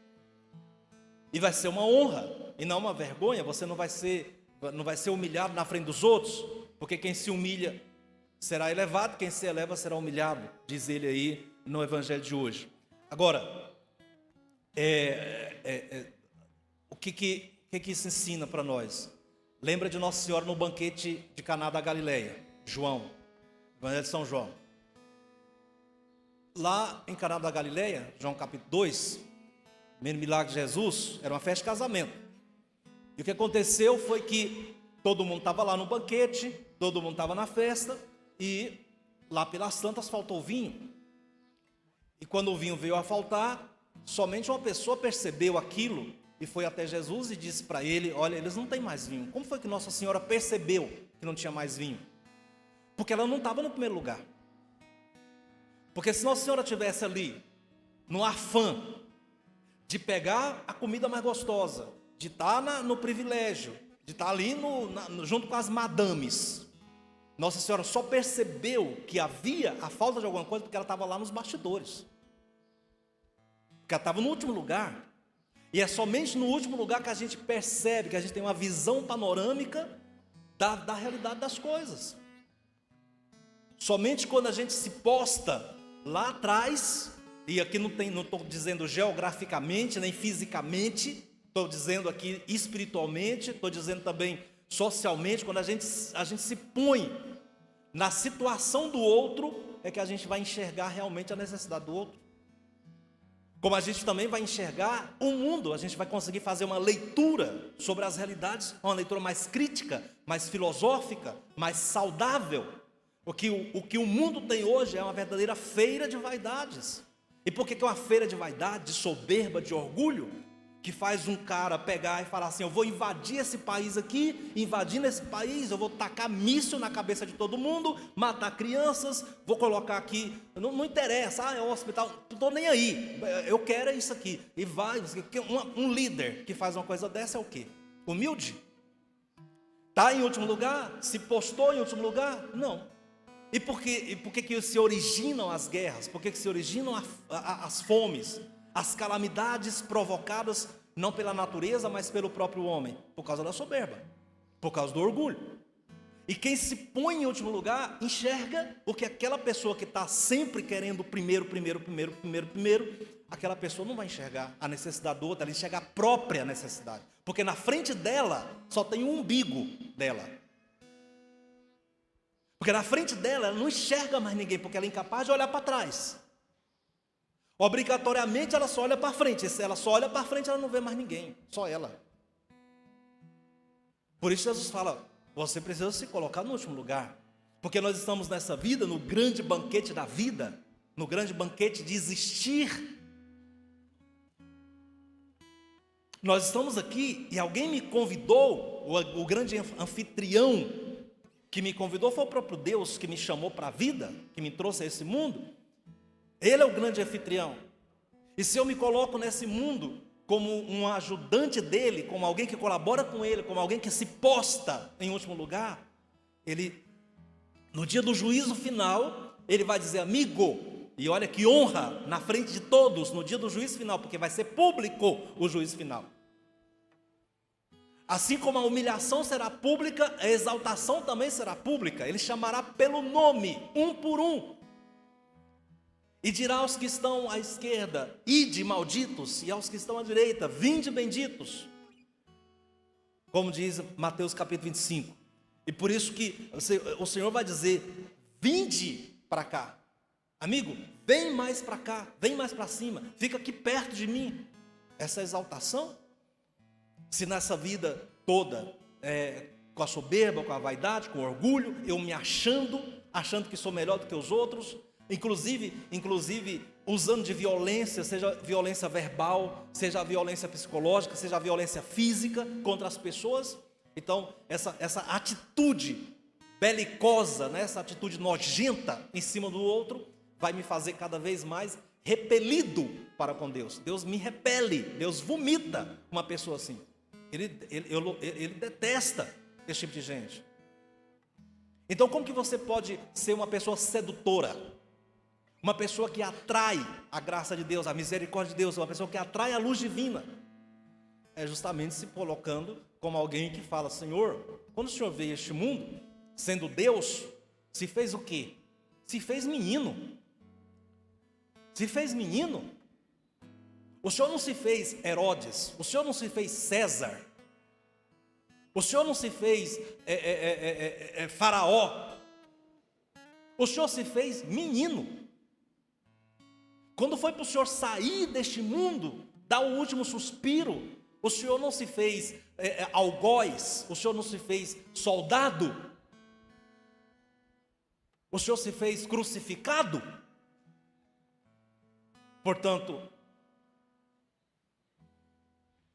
E vai ser uma honra, e não uma vergonha. Você não vai ser humilhado na frente dos outros, porque quem se humilha será elevado, quem se eleva será humilhado, diz ele aí no Evangelho de hoje. Agora, o que isso ensina para nós? Lembra de Nossa Senhora no banquete de Caná da Galileia, João, Evangelho de São João. Lá em Caná da Galileia, João capítulo 2, primeiro milagre de Jesus, era uma festa de casamento. E o que aconteceu foi que todo mundo estava lá no banquete, todo mundo estava na festa, e lá pelas tantas faltou vinho. E quando o vinho veio a faltar, somente uma pessoa percebeu aquilo e foi até Jesus e disse para ele, olha, eles não têm mais vinho. Como foi que Nossa Senhora percebeu que não tinha mais vinho? Porque ela não estava no primeiro lugar. Porque se Nossa Senhora estivesse ali, no afã de pegar a comida mais gostosa, de estar no privilégio, de estar ali junto com as madames, Nossa Senhora só percebeu que havia a falta de alguma coisa porque ela estava lá nos bastidores. Porque ela estava no último lugar. E é somente no último lugar que a gente percebe, que a gente tem uma visão panorâmica da realidade das coisas. Somente quando a gente se posta lá atrás, e aqui não estou dizendo geograficamente, nem fisicamente, estou dizendo aqui espiritualmente, estou dizendo também socialmente, quando a gente se põe na situação do outro, é que a gente vai enxergar realmente a necessidade do outro. Como a gente também vai enxergar o mundo, a gente vai conseguir fazer uma leitura sobre as realidades, uma leitura mais crítica, mais filosófica, mais saudável. O que o mundo tem hoje é uma verdadeira feira de vaidades. E por que é uma feira de vaidade, de soberba, de orgulho? Que faz um cara pegar e falar assim: eu vou invadir esse país aqui, invadindo esse país, eu vou tacar míssil na cabeça de todo mundo, matar crianças, vou colocar aqui, não interessa, é um hospital, não estou nem aí, eu quero é isso aqui. E vai, um líder que faz uma coisa dessa é o quê? Humilde? Está em último lugar? Se postou em último lugar? Não. E por que se originam as guerras? Por que se originam as fomes? As calamidades provocadas não pela natureza, mas pelo próprio homem, por causa da soberba, por causa do orgulho. E quem se põe em último lugar, enxerga o que aquela pessoa que está sempre querendo primeiro, aquela pessoa não vai enxergar a necessidade do outro, ela enxerga a própria necessidade, porque na frente dela só tem o umbigo dela. Porque na frente dela ela não enxerga mais ninguém, porque ela é incapaz de olhar para trás. Obrigatoriamente ela só olha para frente. Se ela só olha para frente, ela não vê mais ninguém, só ela. Por isso Jesus fala: você precisa se colocar no último lugar, porque nós estamos nessa vida, no grande banquete da vida, no grande banquete de existir. Nós estamos aqui e alguém me convidou, o grande anfitrião que me convidou foi o próprio Deus, que me chamou para a vida, que me trouxe a esse mundo. Ele é o grande anfitrião. E se eu me coloco nesse mundo como um ajudante dele, como alguém que colabora com ele, como alguém que se posta em último lugar, ele, no dia do juízo final, ele vai dizer: amigo, e olha que honra na frente de todos, no dia do juízo final, porque vai ser público o juízo final. Assim como a humilhação será pública, a exaltação também será pública. Ele chamará pelo nome, um por um. E dirá aos que estão à esquerda: ide malditos, e aos que estão à direita: vinde benditos. Como diz Mateus capítulo 25. E por isso que o Senhor vai dizer: vinde para cá. Amigo, vem mais para cá, vem mais para cima, fica aqui perto de mim. Essa exaltação, se nessa vida toda, com a soberba, com a vaidade, com o orgulho, eu me achando que sou melhor do que os outros, inclusive usando de violência, seja violência verbal, seja violência psicológica, seja violência física contra as pessoas. Então, essa atitude belicosa, né, essa atitude nojenta em cima do outro, vai me fazer cada vez mais repelido para com Deus. Deus me repele, Deus vomita uma pessoa assim. Ele detesta esse tipo de gente. Então, como que você pode ser uma pessoa sedutora? Uma pessoa que atrai a graça de Deus, a misericórdia de Deus, uma pessoa que atrai a luz divina. É justamente se colocando como alguém que fala: Senhor, quando o Senhor veio a este mundo, sendo Deus, se fez o quê? Se fez menino. Se fez menino. O Senhor não se fez Herodes, o Senhor não se fez César, o Senhor não se fez Faraó, o Senhor se fez menino. Quando foi para o Senhor sair deste mundo, dar o último suspiro, o Senhor não se fez algoz, o Senhor não se fez soldado, o Senhor se fez crucificado. Portanto,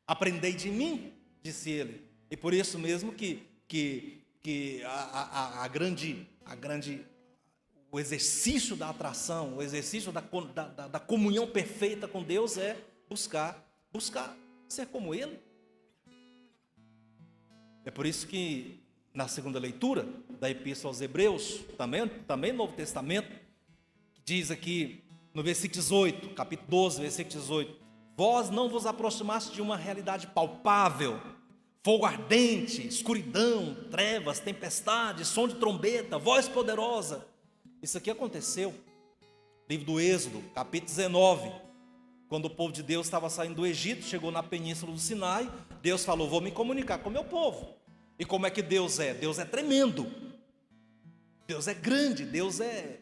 aprendei de mim, disse ele. E por isso mesmo que o exercício da atração, o exercício da comunhão perfeita com Deus é buscar ser como Ele. É por isso que na segunda leitura da Epístola aos Hebreus, também no Novo Testamento, que diz aqui no versículo 18, capítulo 12, versículo 18: vós não vos aproximaste de uma realidade palpável, fogo ardente, escuridão, trevas, tempestade, som de trombeta, voz poderosa. Isso aqui aconteceu. Livro do Êxodo, capítulo 19, quando o povo de Deus estava saindo do Egito, chegou na península do Sinai, Deus falou: vou me comunicar com o meu povo. E como é que Deus é? Deus é tremendo, Deus é grande, Deus é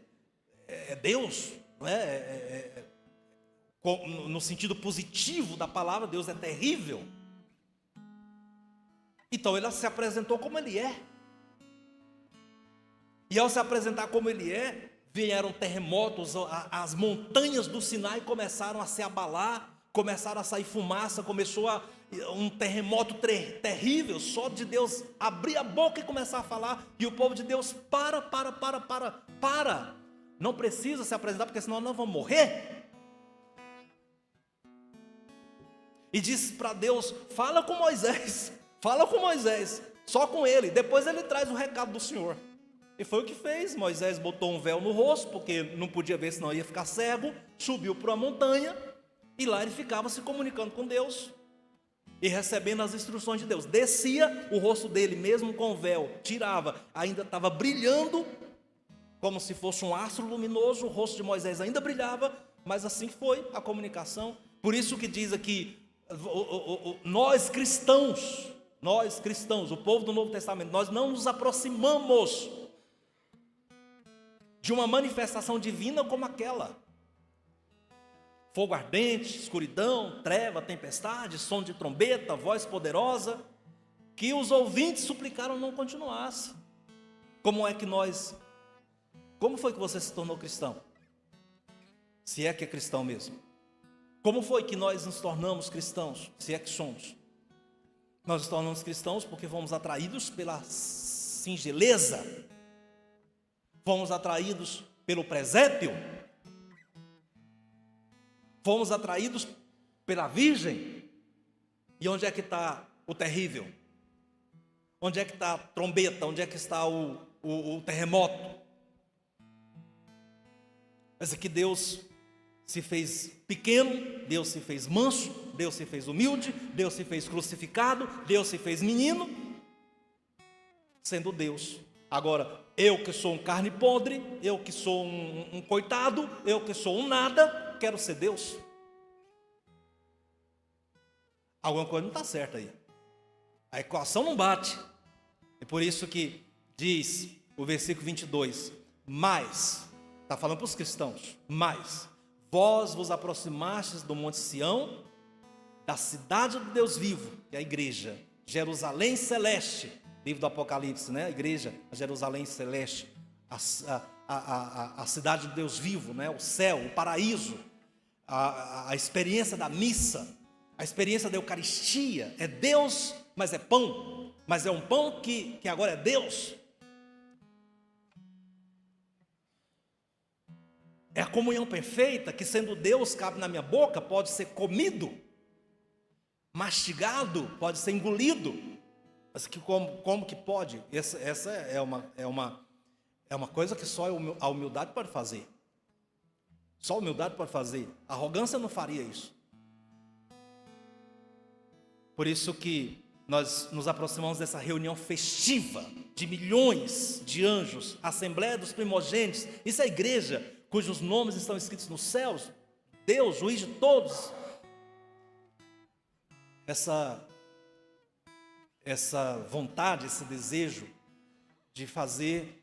Deus, não é? No sentido positivo da palavra, Deus é terrível. Então ele se apresentou como ele é. E ao se apresentar como ele é, vieram terremotos, as montanhas do Sinai começaram a se abalar, começaram a sair fumaça, começou um terremoto terrível, só de Deus abrir a boca e começar a falar, e o povo de Deus para, não precisa se apresentar, porque senão nós vamos morrer. E disse para Deus: fala com Moisés, só com ele, depois ele traz o recado do Senhor. E foi o que fez. Moisés botou um véu no rosto, porque não podia ver, senão ia ficar cego, subiu para a montanha, e lá ele ficava se comunicando com Deus, e recebendo as instruções de Deus. Descia, o rosto dele, mesmo com o véu, tirava, ainda estava brilhando, como se fosse um astro luminoso, o rosto de Moisés ainda brilhava, mas assim foi a comunicação. Por isso que diz aqui, nós cristãos, o povo do Novo Testamento, nós não nos aproximamos de uma manifestação divina como aquela. Fogo ardente, escuridão, treva, tempestade, som de trombeta, voz poderosa, que os ouvintes suplicaram não continuasse. Como foi que você se tornou cristão? Se é que é cristão mesmo. Como foi que nós nos tornamos cristãos, se é que somos? Nós nos tornamos cristãos porque fomos atraídos pela singeleza, fomos atraídos pelo presépio, fomos atraídos pela Virgem. E onde é que está o terrível? Onde é que está a trombeta? Onde é que está o terremoto? Mas aqui Deus se fez pequeno, Deus se fez manso, Deus se fez humilde, Deus se fez crucificado, Deus se fez menino, sendo Deus. Agora, eu que sou um carne podre, eu que sou um coitado, eu que sou um nada, quero ser Deus. Alguma coisa não está certa aí. A equação não bate. É por isso que diz o versículo 22, mas, está falando para os cristãos, mas vós vos aproximastes do monte Sião, da cidade do Deus vivo, que é a igreja, Jerusalém celeste, livro do Apocalipse, né? A igreja, a Jerusalém celeste, a cidade do Deus vivo, né? O céu, o paraíso, a experiência da missa, a experiência da Eucaristia. É Deus, mas é pão, mas é um pão que agora é Deus. É a comunhão perfeita, que sendo Deus cabe na minha boca, pode ser comido, mastigado, pode ser engolido. Mas que como que pode? Essa é uma coisa que só a humildade pode fazer. Só a humildade pode fazer. A arrogância não faria isso. Por isso que nós nos aproximamos dessa reunião festiva de milhões de anjos, Assembleia dos Primogênitos. Isso é a igreja, cujos nomes estão escritos nos céus, Deus, juiz de todos. Essa vontade, esse desejo de fazer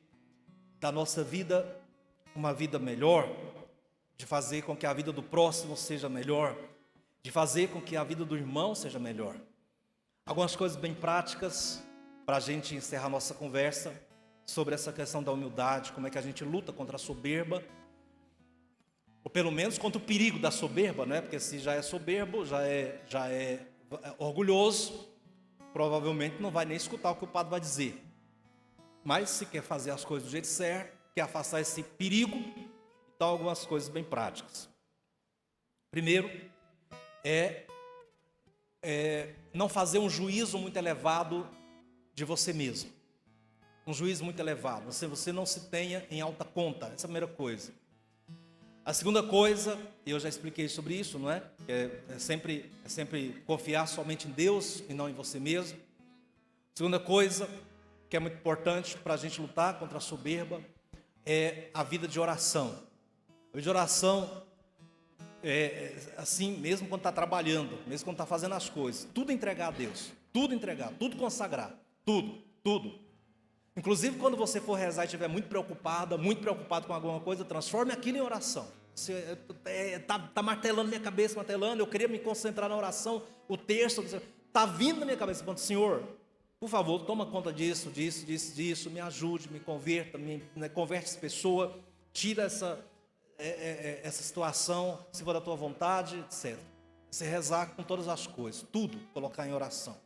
da nossa vida uma vida melhor, de fazer com que a vida do próximo seja melhor, de fazer com que a vida do irmão seja melhor. Algumas coisas bem práticas para a gente encerrar nossa conversa sobre essa questão da humildade, como é que a gente luta contra a soberba, ou pelo menos contra o perigo da soberba, né? Porque se já é soberbo, já é orgulhoso, provavelmente não vai nem escutar o que o padre vai dizer. Mas se quer fazer as coisas do jeito certo, quer afastar esse perigo, então algumas coisas bem práticas. Primeiro, não fazer um juízo muito elevado de você mesmo. um juízo muito elevado. Você não se tenha em alta conta. Essa é a primeira coisa. A segunda coisa, e eu já expliquei sobre isso, não é? É sempre confiar somente em Deus e não em você mesmo. Segunda coisa, que é muito importante para a gente lutar contra a soberba, é a vida de oração. A vida de oração é assim, mesmo quando está trabalhando, mesmo quando está fazendo as coisas, tudo entregar a Deus, tudo entregar, tudo consagrar, tudo. Inclusive, quando você for rezar e estiver muito preocupado com alguma coisa, transforme aquilo em oração. Você está martelando minha cabeça, eu queria me concentrar na oração, o texto está vindo na minha cabeça, falando, Senhor, por favor, toma conta disso, me ajude, me converta, converte essa pessoa, tira essa situação, se for da tua vontade, etc. Você rezar com todas as coisas, tudo colocar em oração.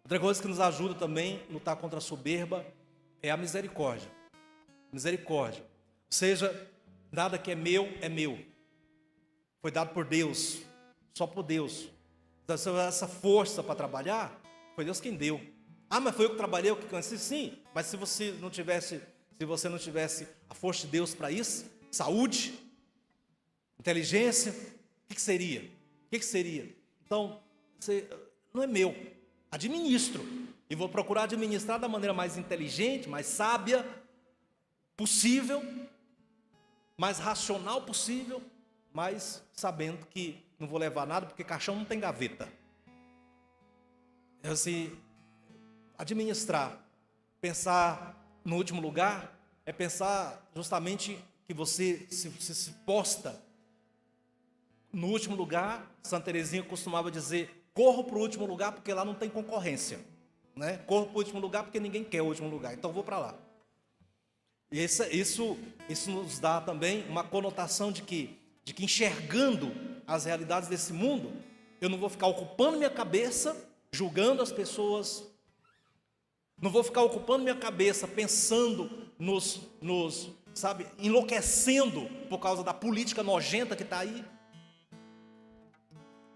Outra coisa que nos ajuda também a lutar contra a soberba é a misericórdia. Misericórdia. Ou seja, nada que é meu. Foi dado por Deus, só por Deus. Então, essa força para trabalhar, foi Deus quem deu. Ah, mas foi eu que trabalhei, eu que cansei? Sim, mas se você não tivesse a força de Deus para isso, saúde, inteligência, o que seria? Então, não é meu. Administro, e vou procurar administrar da maneira mais inteligente, mais sábia possível, mais racional possível, mas sabendo que não vou levar nada, porque caixão não tem gaveta. Assim, administrar, pensar no último lugar, é pensar justamente que você se posta no último lugar. Santa Teresinha costumava dizer, corro para o último lugar porque lá não tem concorrência, né? Corro para o último lugar porque ninguém quer o último lugar, então vou para lá. E isso nos dá também uma conotação de que enxergando as realidades desse mundo, eu não vou ficar ocupando minha cabeça, julgando as pessoas, não vou ficar ocupando minha cabeça pensando enlouquecendo por causa da política nojenta que está aí.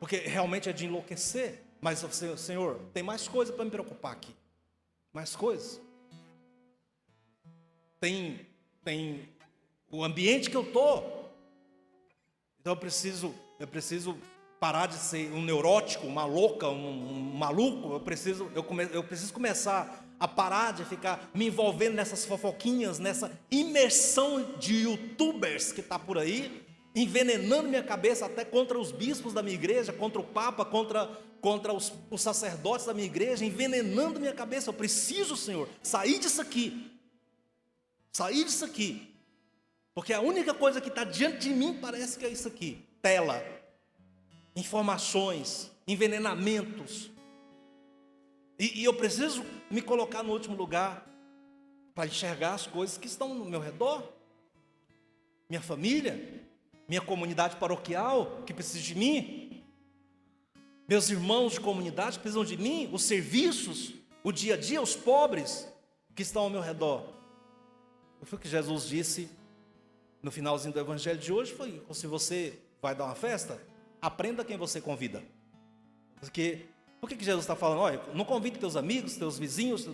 Porque realmente é de enlouquecer. Mas, Senhor, tem mais coisa para me preocupar aqui. Mais coisas. Tem o ambiente que eu estou. Então eu preciso parar de ser um neurótico, uma louca, um maluco. Eu preciso começar a parar de ficar me envolvendo nessas fofoquinhas, nessa imersão de youtubers que está por aí, envenenando minha cabeça até contra os bispos da minha igreja, contra o Papa, contra os sacerdotes da minha igreja, envenenando minha cabeça. Eu preciso, Senhor, sair disso aqui. Porque a única coisa que está diante de mim parece que é isso aqui. Tela, informações, envenenamentos. E eu preciso me colocar no último lugar para enxergar as coisas que estão no meu redor. Minha família, minha comunidade paroquial que precisa de mim, meus irmãos de comunidade precisam de mim, os serviços, o dia a dia, os pobres que estão ao meu redor. Foi o que Jesus disse no finalzinho do evangelho de hoje, foi, se você vai dar uma festa, aprenda quem você convida. Porque, por que Jesus está falando? Olha, não convide teus amigos, teus vizinhos,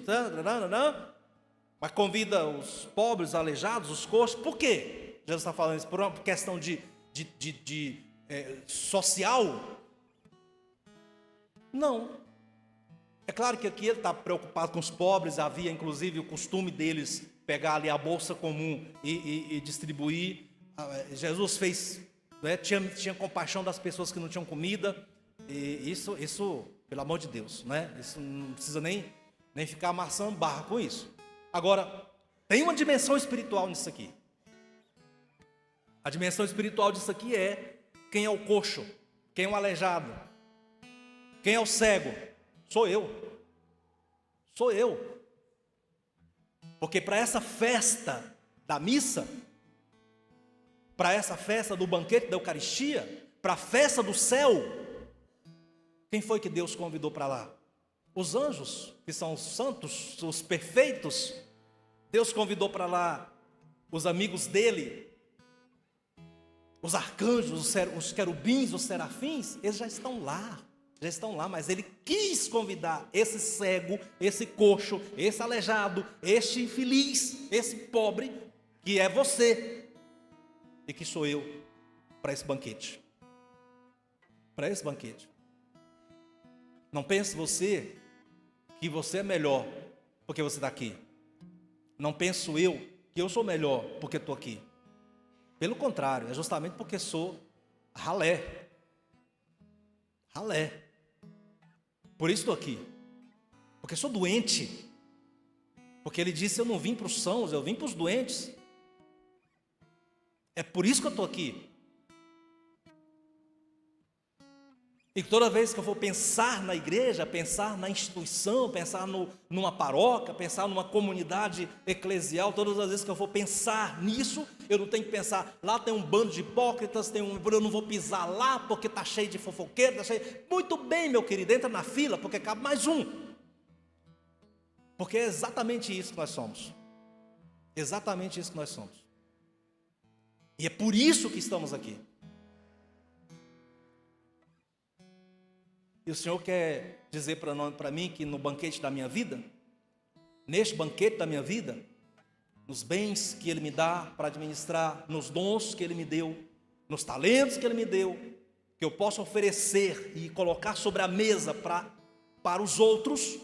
mas convida os pobres, os aleijados, os coxos. Por quê? Jesus está falando isso por uma questão de social? Não. É claro que aqui ele está preocupado com os pobres, havia inclusive o costume deles pegar ali a bolsa comum e distribuir. Jesus fez, né, tinha compaixão das pessoas que não tinham comida, e isso pelo amor de Deus, né? Isso não precisa nem ficar amassando barra com isso. Agora, tem uma dimensão espiritual nisso aqui. A dimensão espiritual disso aqui é quem é o coxo, quem é o aleijado, quem é o cego. Sou eu. Porque para essa festa da missa, para essa festa do banquete da Eucaristia, para a festa do céu, quem foi que Deus convidou para lá? Os anjos, que são os santos, os perfeitos. Deus convidou para lá os amigos dele, os arcanjos, os querubins, os serafins. Eles já estão lá, já estão lá, mas ele quis convidar esse cego, esse coxo, esse aleijado, este infeliz, esse pobre, que é você e que sou eu, para esse banquete. Para esse banquete. Não pense você que você é melhor porque você está aqui. Não penso eu que eu sou melhor porque estou aqui. Pelo contrário, é justamente porque sou ralé. Ralé. Por isso estou aqui. Porque sou doente. Porque ele disse, eu não vim para os sãos, eu vim para os doentes. É por isso que eu estou aqui. E toda vez que eu for pensar na igreja, pensar na instituição, pensar numa paróquia, pensar numa comunidade eclesial, todas as vezes que eu for pensar nisso, eu não tenho que pensar, lá tem um bando de hipócritas, eu não vou pisar lá porque está cheio de fofoqueiro, está cheio... Muito bem, meu querido, entra na fila porque cabe mais um. Porque é exatamente isso que nós somos. Exatamente isso que nós somos. E é por isso que estamos aqui. E o Senhor quer dizer para mim que no banquete da minha vida, neste banquete da minha vida, nos bens que Ele me dá para administrar, nos dons que Ele me deu, nos talentos que Ele me deu, que eu posso oferecer e colocar sobre a mesa para os outros,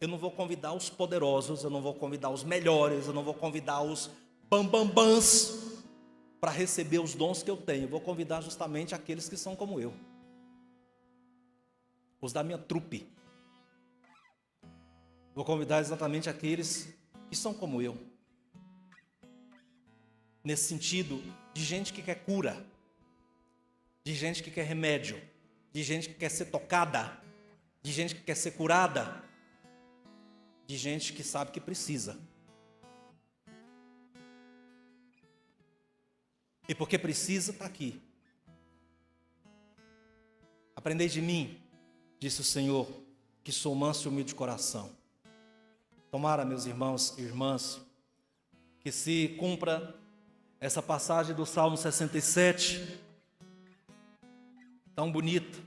eu não vou convidar os poderosos, eu não vou convidar os melhores, eu não vou convidar os bambambãs para receber os dons que eu tenho, eu vou convidar justamente aqueles que são como eu. Os da minha trupe. Vou convidar exatamente aqueles que são como eu. Nesse sentido, de gente que quer cura, de gente que quer remédio, de gente que quer ser tocada, de gente que quer ser curada, de gente que sabe que precisa. E porque precisa, está aqui. Aprendei de mim, disse o Senhor, que sou manso e humilde de coração. Tomara, meus irmãos e irmãs, que se cumpra essa passagem do Salmo 67, tão bonita,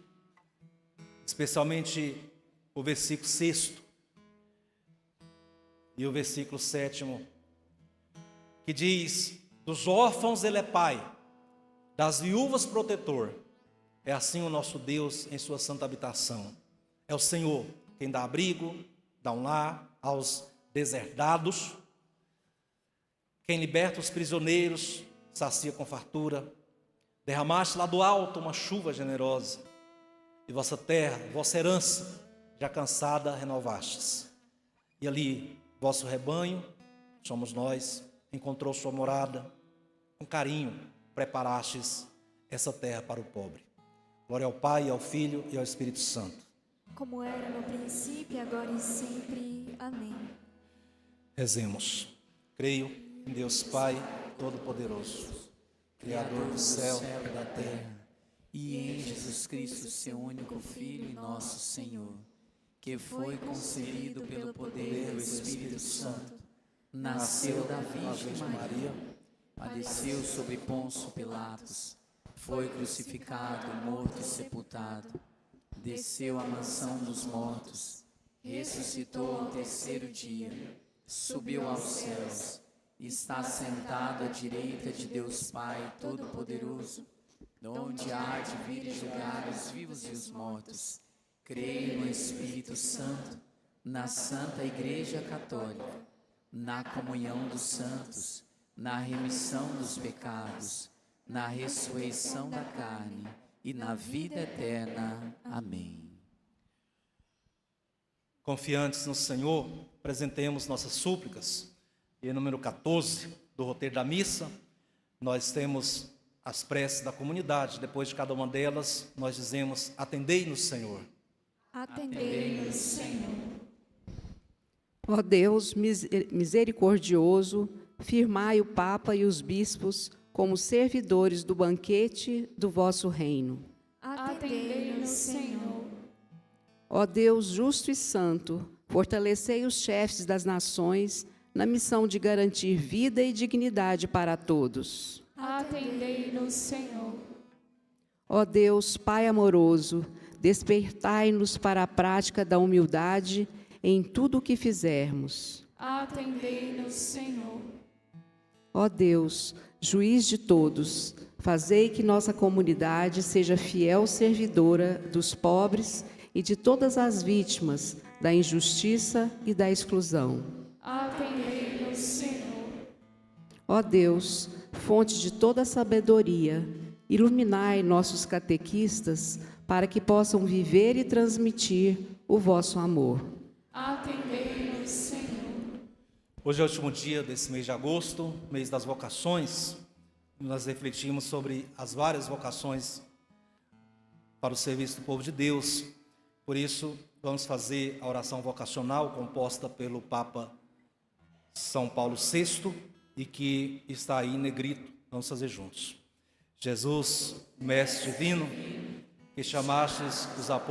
especialmente o versículo 6º e o versículo 7º, que diz, dos órfãos ele é pai, das viúvas protetor. É assim o nosso Deus em sua santa habitação. É o Senhor quem dá abrigo, dá um lar aos deserdados, quem liberta os prisioneiros, sacia com fartura. Derramaste lá do alto uma chuva generosa, e vossa terra, vossa herança, já cansada, renovastes. E ali, vosso rebanho, somos nós, encontrou sua morada, com carinho preparastes essa terra para o pobre. Glória ao Pai, ao Filho e ao Espírito Santo. Como era no princípio, agora e sempre. Amém. Rezemos. Creio em Deus Pai Todo-Poderoso, Criador do céu e da terra, e em Jesus Cristo, seu único Filho e nosso Senhor, que foi concebido pelo poder do Espírito Santo, nasceu da Virgem Maria, padeceu sob Pôncio Pilatos, foi crucificado, morto e sepultado, desceu à mansão dos mortos, ressuscitou ao terceiro dia, subiu aos céus, está sentado à direita de Deus Pai Todo-Poderoso, donde há de vir julgar os vivos e os mortos. Creio no Espírito Santo, na Santa Igreja Católica, na comunhão dos santos, na remissão dos pecados, na ressurreição da carne e na vida eterna. Amém. Confiantes no Senhor, apresentemos nossas súplicas. E número 14 do roteiro da missa, nós temos as preces da comunidade. Depois de cada uma delas, nós dizemos, atendei-nos, Senhor. Atendei-nos, Senhor. Ó Deus misericordioso, firmai o Papa e os bispos como servidores do banquete do vosso reino. Atendei-nos, Senhor. Ó Deus justo e santo, fortalecei os chefes das nações na missão de garantir vida e dignidade para todos. Atendei-nos, Senhor. Ó Deus, Pai amoroso, despertai-nos para a prática da humildade em tudo o que fizermos. Atendei-nos, Senhor. Ó Deus, juiz de todos, fazei que nossa comunidade seja fiel servidora dos pobres e de todas as vítimas da injustiça e da exclusão. Atendei-nos, Senhor. Ó Deus, fonte de toda sabedoria, iluminai nossos catequistas para que possam viver e transmitir o vosso amor. Atendei-nos, Senhor. Hoje é o último dia desse mês de agosto, mês das vocações. Nós refletimos sobre as várias vocações para o serviço do povo de Deus. Por isso, vamos fazer a oração vocacional composta pelo Papa São Paulo VI e que está aí em negrito. Vamos fazer juntos. Jesus, Mestre Divino, que chamastes os apóstolos